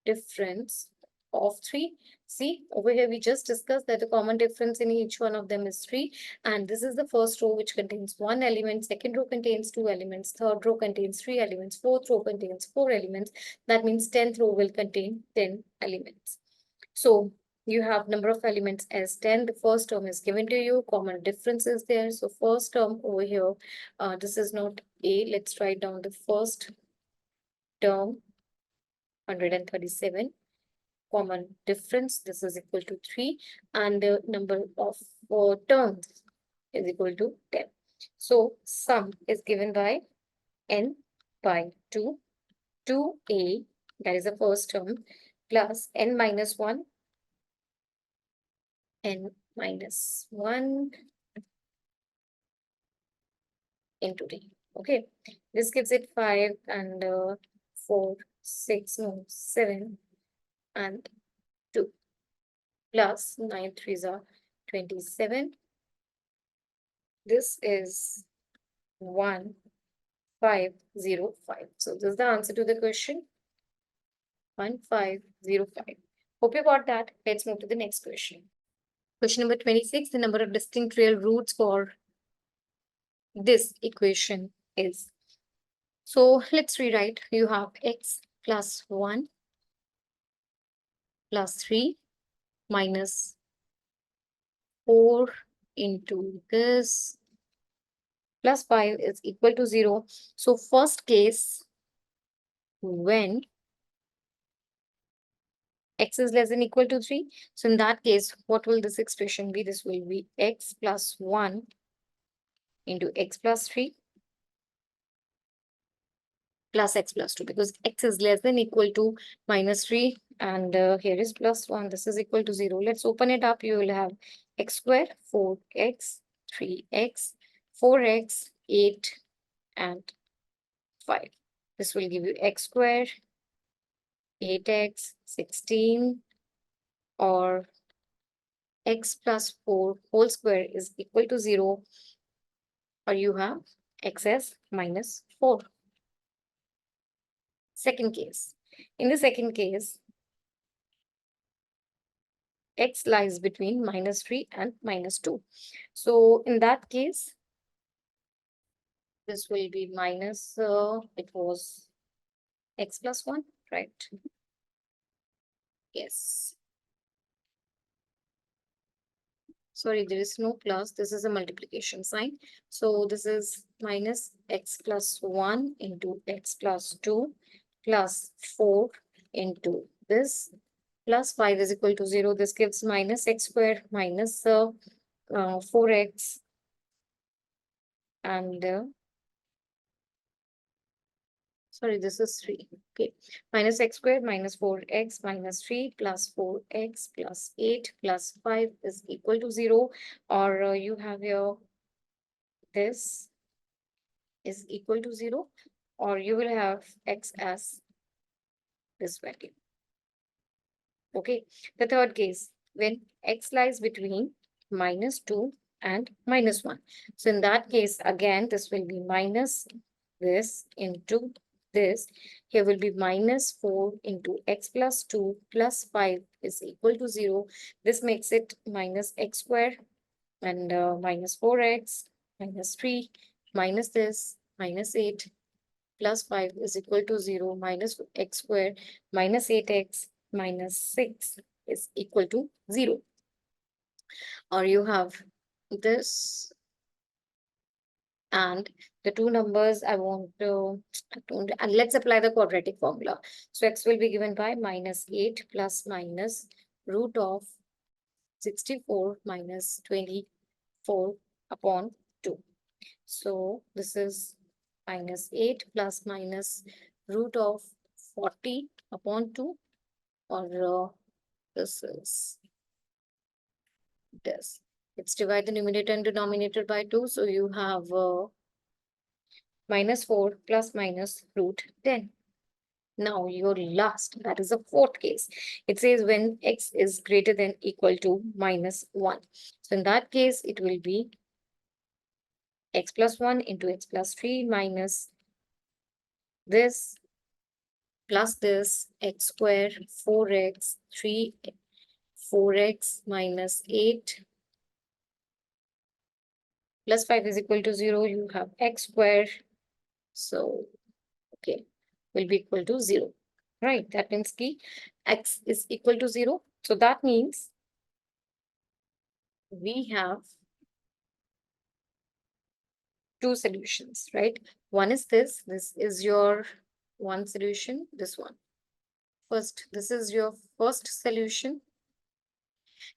S1: difference of 3. See, over here we just discussed that the common difference in each one of them is 3. And this is the first row which contains 1 element. Second row contains 2 elements. Third row contains 3 elements. Fourth row contains 4 elements. That means 10th row will contain 10 elements. So you have number of elements as 10. The first term is given to you. Common difference is there. So first term over here, this is not A. Let's write down the first term, 137. Common difference, this is equal to 3, and the number of terms is equal to 10. So sum is given by n by 2, 2a, that is the first term, plus n minus 1, n minus 1 into d. Okay, this gives it 5 and 4, 6, no, 7 and 2, plus 9 3s are 27. This is 1505. So this is the answer to the question, 1505. Hope you got that. Let's move to the next question. Question number 26, the number of distinct real roots for this equation is. So let's rewrite. You have x plus 1 plus 3 minus 4 into this plus 5 is equal to 0. So first case, when x is less than equal to 3. So in that case, what will this expression be? This will be x plus 1 into x plus 3 plus x plus 2, because x is less than equal to minus 3, and here is plus 1. This is equal to 0. Let's open it up. You will have x square, 4x, 3x, 4x, 8, and 5. This will give you x square, 8x, 16, or x plus 4 whole square is equal to 0, or you have x as minus 4. Second case. In the second case, x lies between minus 3 and minus 2. So in that case, this will be minus, it was x plus 1, right? Yes. Sorry, there is no plus. This is a multiplication sign. So this is minus x plus 1 into x plus 2 plus 4 into this plus 5 is equal to 0. This gives minus x square minus 4x and sorry, this is 3. Okay, minus x squared minus 4x minus 3 plus 4x plus 8 plus 5 is equal to 0. Or you have your this is equal to 0, or you will have x as this value. Okay, the third case, when x lies between minus 2 and minus 1. So in that case, again, this will be minus this into this. Here will be minus 4 into x plus 2 plus 5 is equal to 0. This makes it minus x square and minus 4x minus 3 minus this minus 8 plus 5 is equal to 0 minus x square minus 8x minus 6 is equal to 0. Or you have this, and the two numbers I want to, and let's apply the quadratic formula. So x will be given by minus 8 plus minus root of 64 minus 24 upon 2. So this is minus 8 plus minus root of 40 upon 2, or this is this. Let's divide the numerator and denominator by 2. So you have minus 4 plus minus root 10. Now your last, that is the fourth case. It says when x is greater than equal to minus 1. So in that case, it will be x plus 1 into x plus 3 minus this plus this x square 4x 3 4x minus 8 plus 5 is equal to 0. You have x square. So, okay, will be equal to 0. Right, that means key x is equal to 0. So that means we have two solutions, right? One is this. This is your one solution, this one. First, this is your first solution.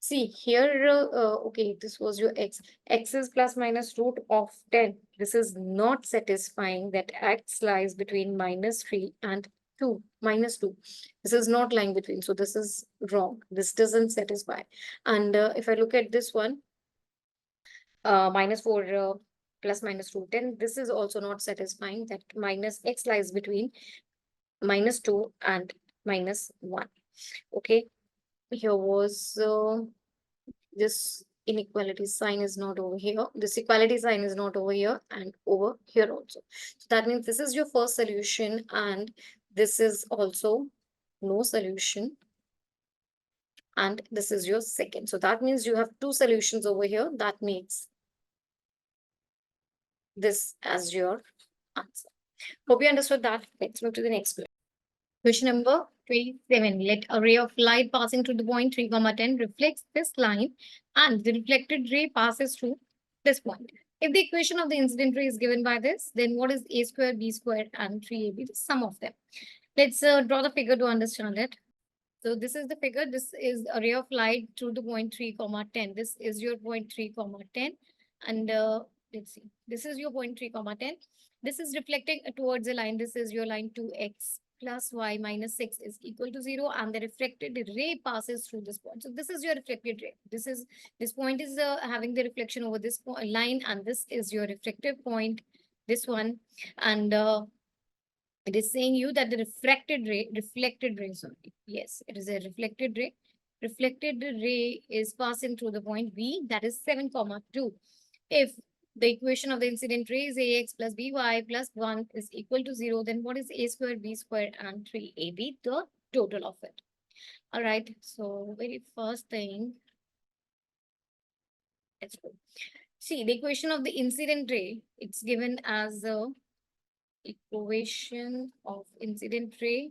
S1: See here, okay, this was your x. X is plus minus root of 10. This is not satisfying that x lies between minus 3 and 2, minus 2. This is not lying between, so this is wrong. This doesn't satisfy. And if I look at this one, minus 4 plus minus root 10, this is also not satisfying that minus x lies between minus 2 and minus 1. Okay, here was this inequality sign is not over here. This equality sign is not over here and over here also. So that means this is your first solution and this is also no solution. And this is your second. So that means you have two solutions over here. That makes this as your answer. Hope you understood that. Let's move to the next question. Question number 27. Let a ray of light passing through the point 3, 10 reflects this line and the reflected ray passes through this point. If the equation of the incident ray is given by this, then what is a square, b square, and 3ab, the sum of them? Let's draw the figure to understand it. So this is the figure. This is a ray of light through the point 3, 10. This is your point 3, 10. And let's see. This is your point 3, 10. This is reflecting towards a line. This is your line 2x plus y minus 6 is equal to 0. And the reflected ray passes through this point. So this is your reflected ray. This point is having the reflection over this line. And this is your reflective point, this one. And it is saying you that the reflected ray, sorry. Yes, it is a reflected ray. Reflected ray is passing through the point B, that is 7, 2. If the equation of the incident ray is ax plus by plus 1 is equal to 0, then what is a square, b square, and 3ab, the total of it? All right, so very first thing, let's go. See, the equation of the incident ray, it's given as a equation of incident ray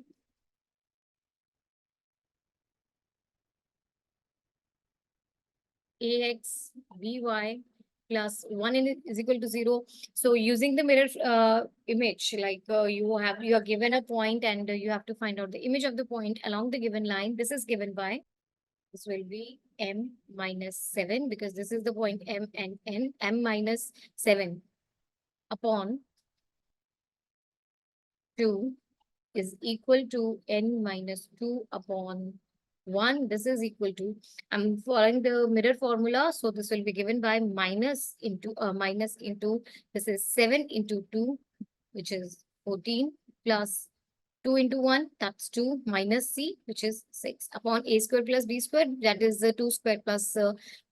S1: ax by plus 1 is equal to 0. So using the mirror image, like you are given a point and you have to find out the image of the point along the given line. This is given by, this will be m minus 7, because this is the point m and n, m minus 7 upon 2 is equal to n minus 2 upon 1. This is equal to, I'm following the mirror formula, so this will be given by minus into, this is 7 into 2, which is 14, plus 2 into 1, that's 2, minus c, which is 6, upon a square plus b square, that is 2 square plus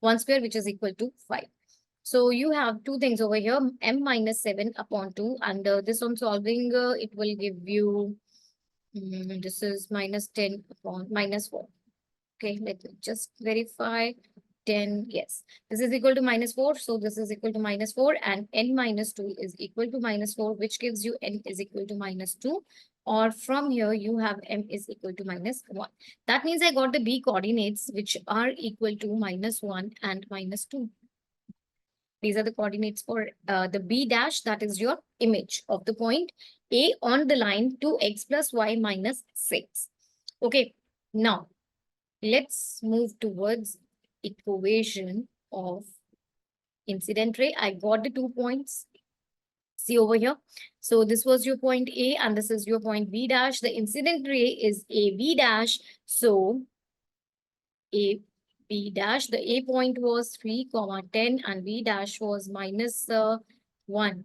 S1: 1 square, which is equal to 5. So you have two things over here, m minus 7 upon 2, and this on solving, it will give you, this is minus 10 upon minus 4. Okay, let me just verify. 10, yes. This is equal to minus 4, so this is equal to minus 4, and n minus 2 is equal to minus 4, which gives you n is equal to minus 2. Or from here, you have m is equal to minus 1. That means I got the b coordinates, which are equal to minus 1 and minus 2. These are the coordinates for the B dash, that is your image of the point A on the line 2x plus y minus 6. Okay, now let's move towards equation of incident ray. I got the 2 points. See over here. So this was your point A and this is your point B dash. The incident ray is AB dash. So A B dash, the A point was 3, 10 and B dash was minus 1,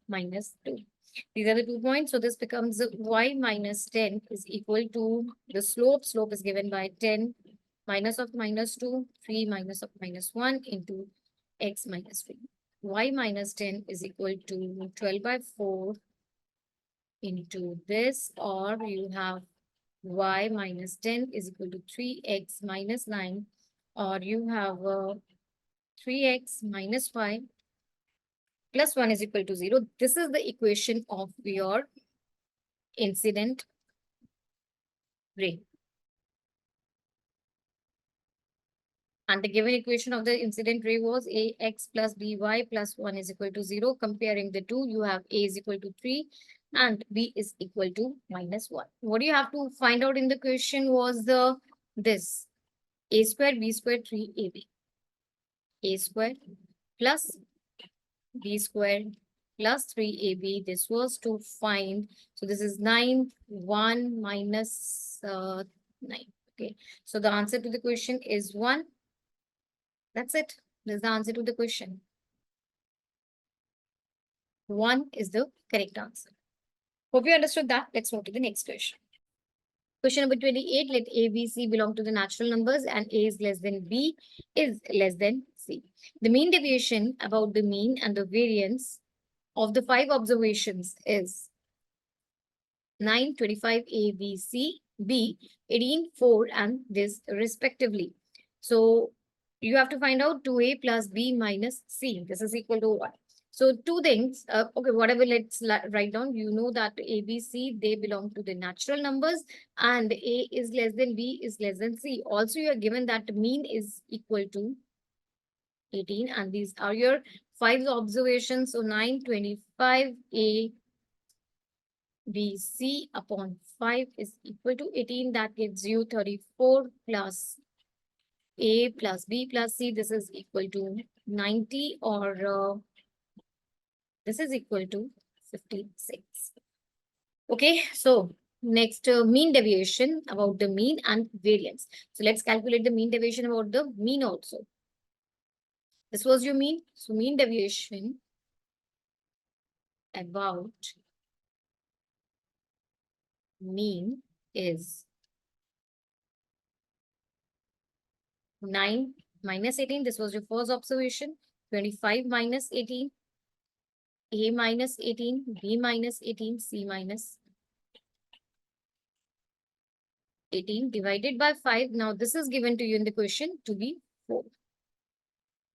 S1: minus 2. These are the 2 points. So this becomes y minus 10 is equal to the slope. Slope is given by 10 minus of minus 2, 3 minus of minus 1 into x minus 3. Y minus 10 is equal to 12 by 4 into this, or you have y minus 10 is equal to 3x minus 9, or you have 3x minus 5 plus 1 is equal to 0. This is the equation of your incident ray. And the given equation of the incident ray was ax plus by plus 1 is equal to 0. Comparing the two, you have a is equal to 3 and b is equal to minus 1. What you have to find out in the question was this a square b square 3ab. A square plus b square plus 3ab. This was to find. So this is 9, 1 minus 9. Okay. So the answer to the question is 1. That's it. That's the answer to the question. 1 is the correct answer. Hope you understood that. Let's move to the next question. Question number 28. Let A, B, C belong to the natural numbers and A is less than B is less than C. The mean deviation about the mean and the variance of the 5 observations is 9, 25, A, B, C, B, 18, 4, and this respectively. So you have to find out 2A plus B minus C. This is equal to 1. So two things, okay, whatever, let's write down. You know that A, B, C, they belong to the natural numbers and A is less than B is less than C. Also, you are given that mean is equal to 18 and these are your 5 observations. So 9, 25, A, B, C upon 5 is equal to 18. That gives you 34 plus A plus B plus C. This is equal to 90 or this is equal to 56. Okay, so next mean deviation about the mean and variance. So let's calculate the mean deviation about the mean also. This was your mean. So mean deviation about mean is 9 minus 18. This was your first observation. 25 minus 18. A minus 18, B minus 18, C minus 18 divided by 5. Now this is given to you in the question to be 4.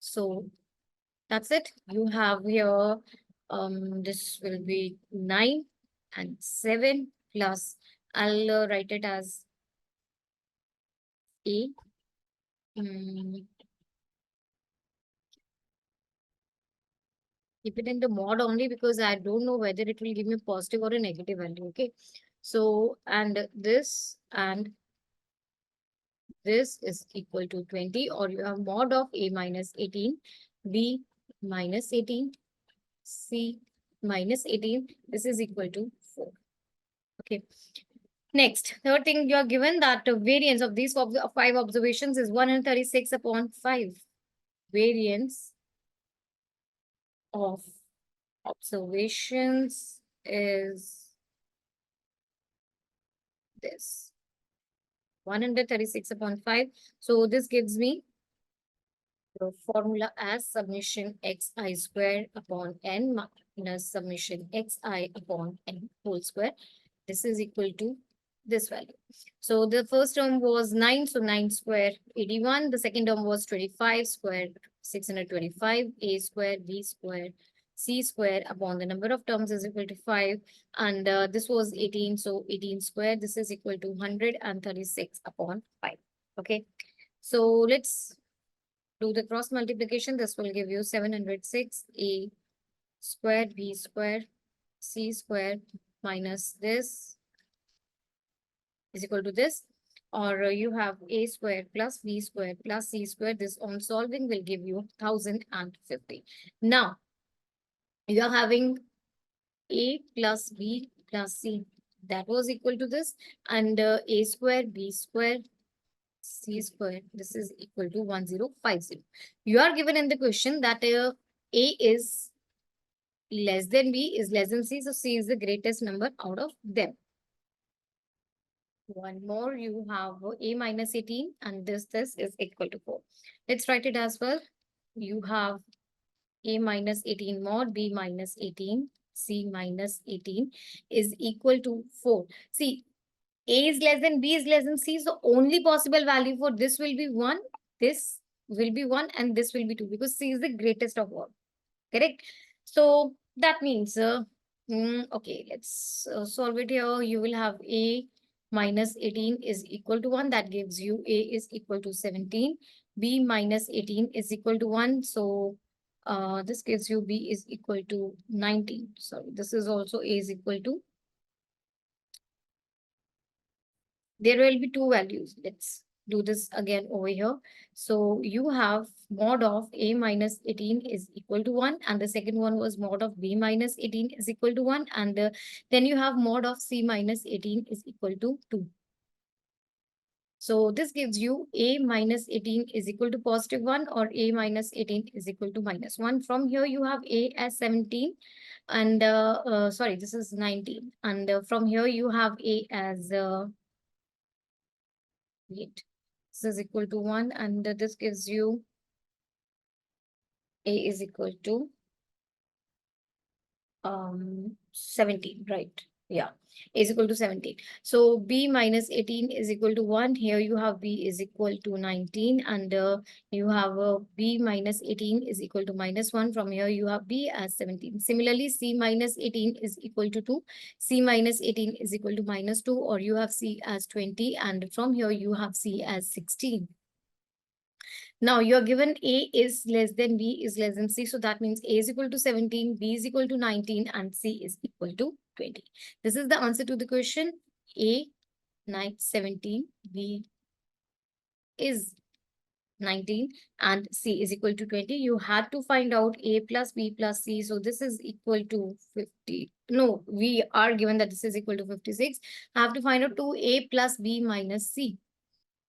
S1: So that's it. You have here, this will be 9 and 7 plus, I'll write it as A. keep it in the mod only because I don't know whether it will give me positive or a negative value. Okay. So, and this is equal to 20, or you have mod of A minus 18, B minus 18, C minus 18. This is equal to 4. Okay. Next, third thing, you are given that the variance of these 5 observations is 136 upon 5. Variance of observations is this 136 upon 5. So this gives me the formula as summation xi square upon n minus summation xi upon n whole square. This is equal to this value. So the first term was 9, so 9 square 81. The second term was 25 square 625, a square b square c square upon the number of terms is equal to 5. And this was 18, so 18 square. This is equal to 136 upon 5. Okay, so let's do the cross multiplication. This will give you 706 a square b square c square minus this is equal to this, or you have a square plus b square plus c square. This on solving will give you 1050. Now you are having a plus b plus c, that was equal to this, and a square b square c square, this is equal to 1050. You are given in the question that a is less than b is less than c, so c is the greatest number out of them. One more, you have a minus 18 and this is equal to 4. Let's write it as well. You have a minus 18 mod b minus 18 c minus 18 is equal to 4. See, a is less than b is less than c, so only possible value for this will be 1, this will be 1, and this will be 2 because c is the greatest of all. Correct? So that means, okay, let's solve it here. You will have a minus 18 is equal to 1. That gives you a is equal to 17. B minus 18 is equal to 1. So this gives you b is equal to 19. Sorry, this is also a is equal to, there will be two values. Let's do this again over here. So you have mod of a minus 18 is equal to 1, and the second one was mod of b minus 18 is equal to 1, and then you have mod of c minus 18 is equal to 2. So this gives you a minus 18 is equal to positive 1, or a minus 18 is equal to minus 1. From here you have a as 17, and sorry, this is 19, and from here you have a as 8. This is equal to 1, and this gives you a is equal to 17, right? Yeah, a is equal to 17. So b minus 18 is equal to 1. Here you have b is equal to 19, and you have b minus 18 is equal to minus 1. From here you have b as 17. Similarly, c minus 18 is equal to 2. C minus 18 is equal to minus 2, or you have c as 20, and from here you have c as 16. Now you are given a is less than b is less than c. So that means a is equal to 17, b is equal to 19, and c is equal to 20. This is the answer to the question. A 17, b is 19, and c is equal to 20. You had to find out a plus b plus c. So this is equal to 50. No, we are given that this is equal to 56. I have to find out 2a plus b minus c.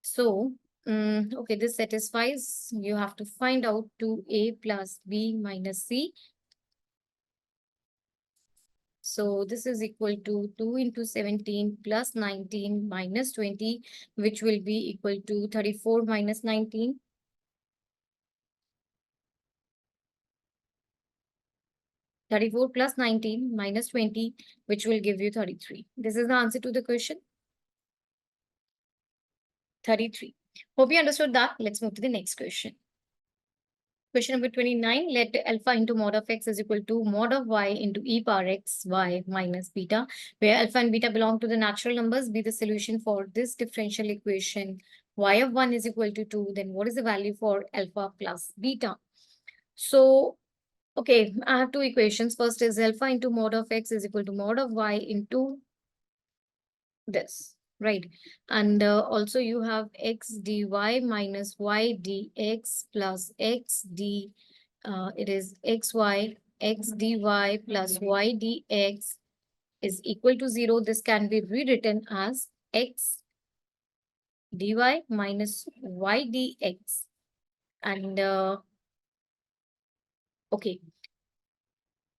S1: So, okay, this satisfies. You have to find out 2a plus b minus c. So this is equal to 2 into 17 plus 19 minus 20, which will be equal to 34 minus 19. 34 plus 19 minus 20, which will give you 33. This is the answer to the question. 33. Hope you understood that. Let's move to the next question. Question number 29, let alpha into mod of x is equal to mod of y into e power x y minus beta, where alpha and beta belong to the natural numbers, be the solution for this differential equation. Y of 1 is equal to 2. Then what is the value for alpha plus beta? So, Okay, I have two equations. First is alpha into mod of x is equal to mod of y into this, right? And also you have x dy minus y dx plus x d, it is xy, x dy plus y dx is equal to 0. This can be rewritten as x dy minus y dx. And okay,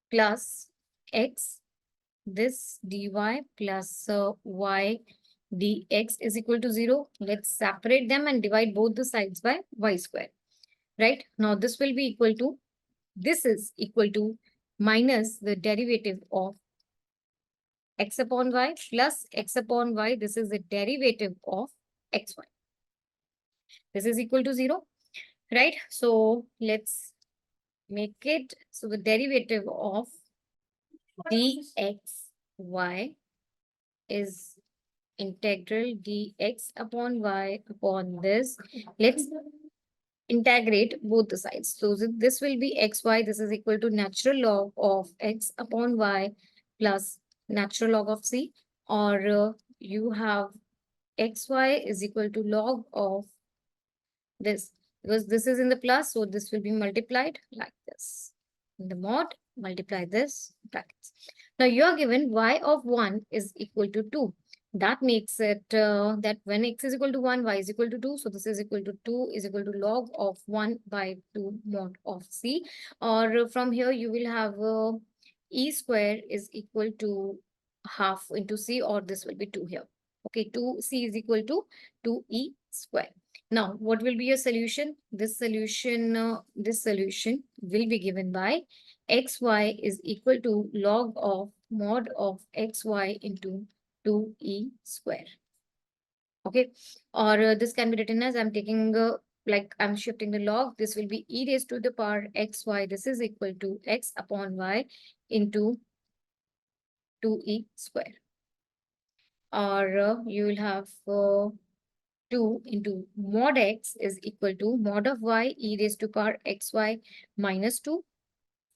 S1: plus x this dy plus y dx is equal to 0. Let's separate them and divide both the sides by y square. Right? Now this will be equal to, this is equal to minus the derivative of x upon y plus x upon y. This is the derivative of xy. This is equal to 0. Right? So let's make it, so the derivative of dxy is integral dx upon y upon this. Let's integrate both the sides. So this will be xy. This is equal to natural log of x upon y plus natural log of c. Or you have xy is equal to log of this, because this is in the plus, so this will be multiplied like this. In the mod, multiply this brackets. Now you are given y of 1 is equal to 2. That makes it that when x is equal to 1, y is equal to 2. So this is equal to 2 is equal to log of 1 by 2 mod of c. Or from here you will have e square is equal to half into c, or this will be 2 here. Okay, 2c is equal to 2e square. Now, what will be your solution? This solution will be given by xy is equal to log of mod of xy into 2e square. Okay, or this can be written as I'm taking like I'm shifting the log. This will be e raised to the power xy. This is equal to x upon y into 2e square. Or you will have 2 into mod x is equal to mod of y e raised to power xy minus 2.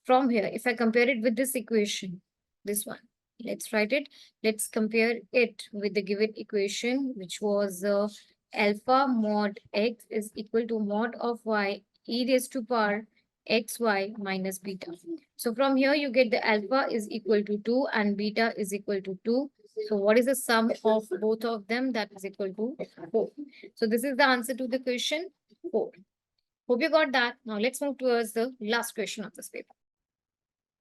S1: From here, if I compare it with this equation, this one, let's write it. Let's compare it with the given equation, which was alpha mod x is equal to mod of y e raised to power xy minus beta. So from here, you get the alpha is equal to 2 and beta is equal to 2. So what is the sum of both of them? That is equal to 4. So this is the answer to the question 4. Hope you got that. Now let's move towards the last question of this paper.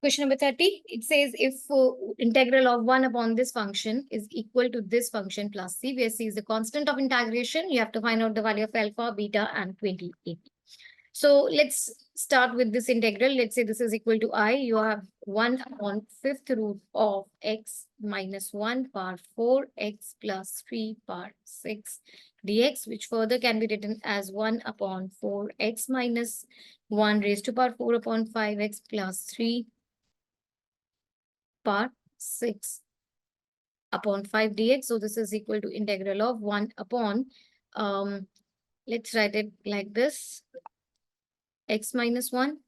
S1: Question number 30, it says if integral of 1 upon this function is equal to this function plus c, where c is the constant of integration, you have to find out the value of alpha, beta, and 28. So let's start with this integral. Let's say this is equal to I. You have 1 upon 5th root of x minus 1 power 4x plus 3 power 6 dx, which further can be written as 1 upon 4x minus 1 raised to power 4 upon 5x plus 3 power 6 upon 5 dx. So this is equal to integral of 1 upon, let's write it like this, x minus 1,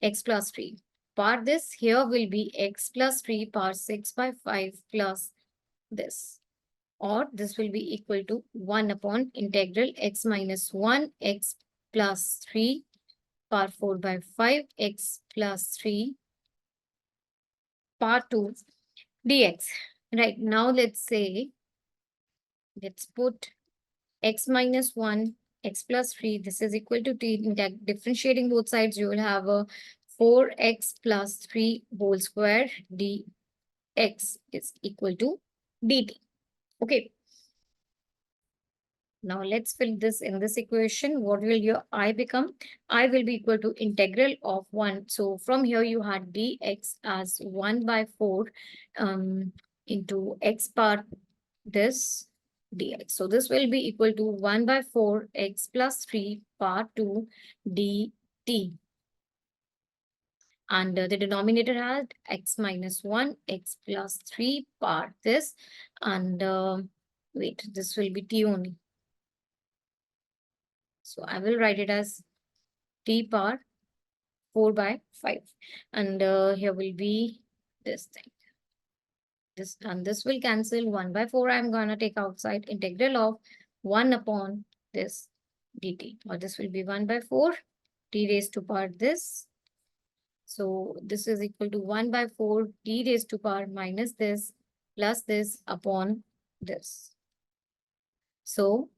S1: x plus 3. Power this here will be x plus 3 power 6 by 5 plus this. Or this will be equal to 1 upon integral x minus 1, x plus 3 power 4 by 5, x plus 3 power 2 dx. Right, now let's say, let's put x minus 1, x plus 3, this is equal to t. Differentiating both sides, you will have a 4x plus 3 whole square dx is equal to dt. Okay. Now let's fill this in this equation. What will your I become? I will be equal to integral of 1. So from here you had dx as 1 by 4 into x power this dx. So this will be equal to 1 by 4 x plus 3 power 2 dt. And the denominator had x minus 1, x plus 3 power this. And wait, this will be t only. So I will write it as t power 4 by 5. And here will be this thing. This and this will cancel. 1 by 4 I'm going to take outside. Integral of 1 upon this dt. Or this will be 1 by 4 t raised to power this. So this is equal to 1 by 4 t raised to power minus this plus this upon this. So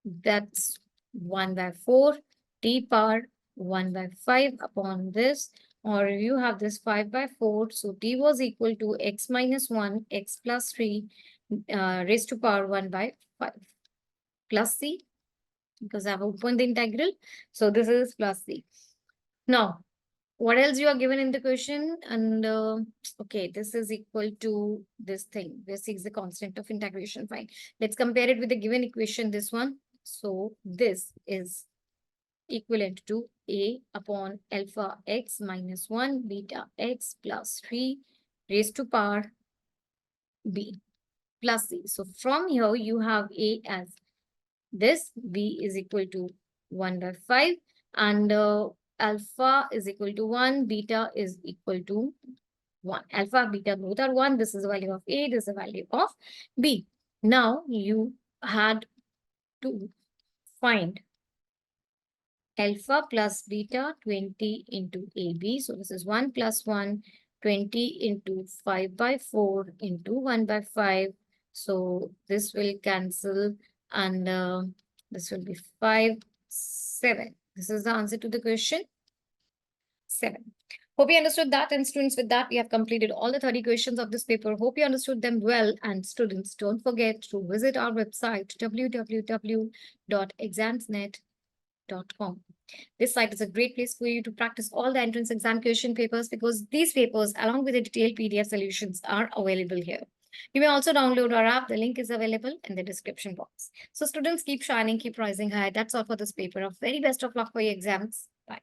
S1: that's 1 by 4 t power 1 by 5 upon this, or you have this 5 by 4. So t was equal to x minus 1, x plus 3 raised to power 1 by 5 plus c, because I have opened the integral. So this is plus c. Now, what else you are given in the question? And okay, this is equal to this thing. This is the constant of integration. Fine. Let's compare it with the given equation, this one. So this is equivalent to a upon alpha x minus 1 beta x plus 3 raised to power b plus c. So from here you have a as this, b is equal to 1 by 5, and alpha is equal to 1, beta is equal to 1. Alpha, beta both are 1. This is the value of a, this is the value of b. Now you had to find alpha plus beta 20 into AB. So this is 1 plus 1, 20 into 5 by 4 into 1 by 5. So this will cancel, and this will be 5, 7. This is the answer to the question 7. Hope you understood that, and students, with that we have completed all the 30 questions of this paper. Hope you understood them well, and students, don't forget to visit our website www.examsnet.com. This site is a great place for you to practice all the entrance exam question papers, because these papers along with the detailed PDF solutions are available here. You may also download our app. The link is available in the description box. So students, keep shining, keep rising high. That's all for this paper. Very best of luck for your exams. Bye.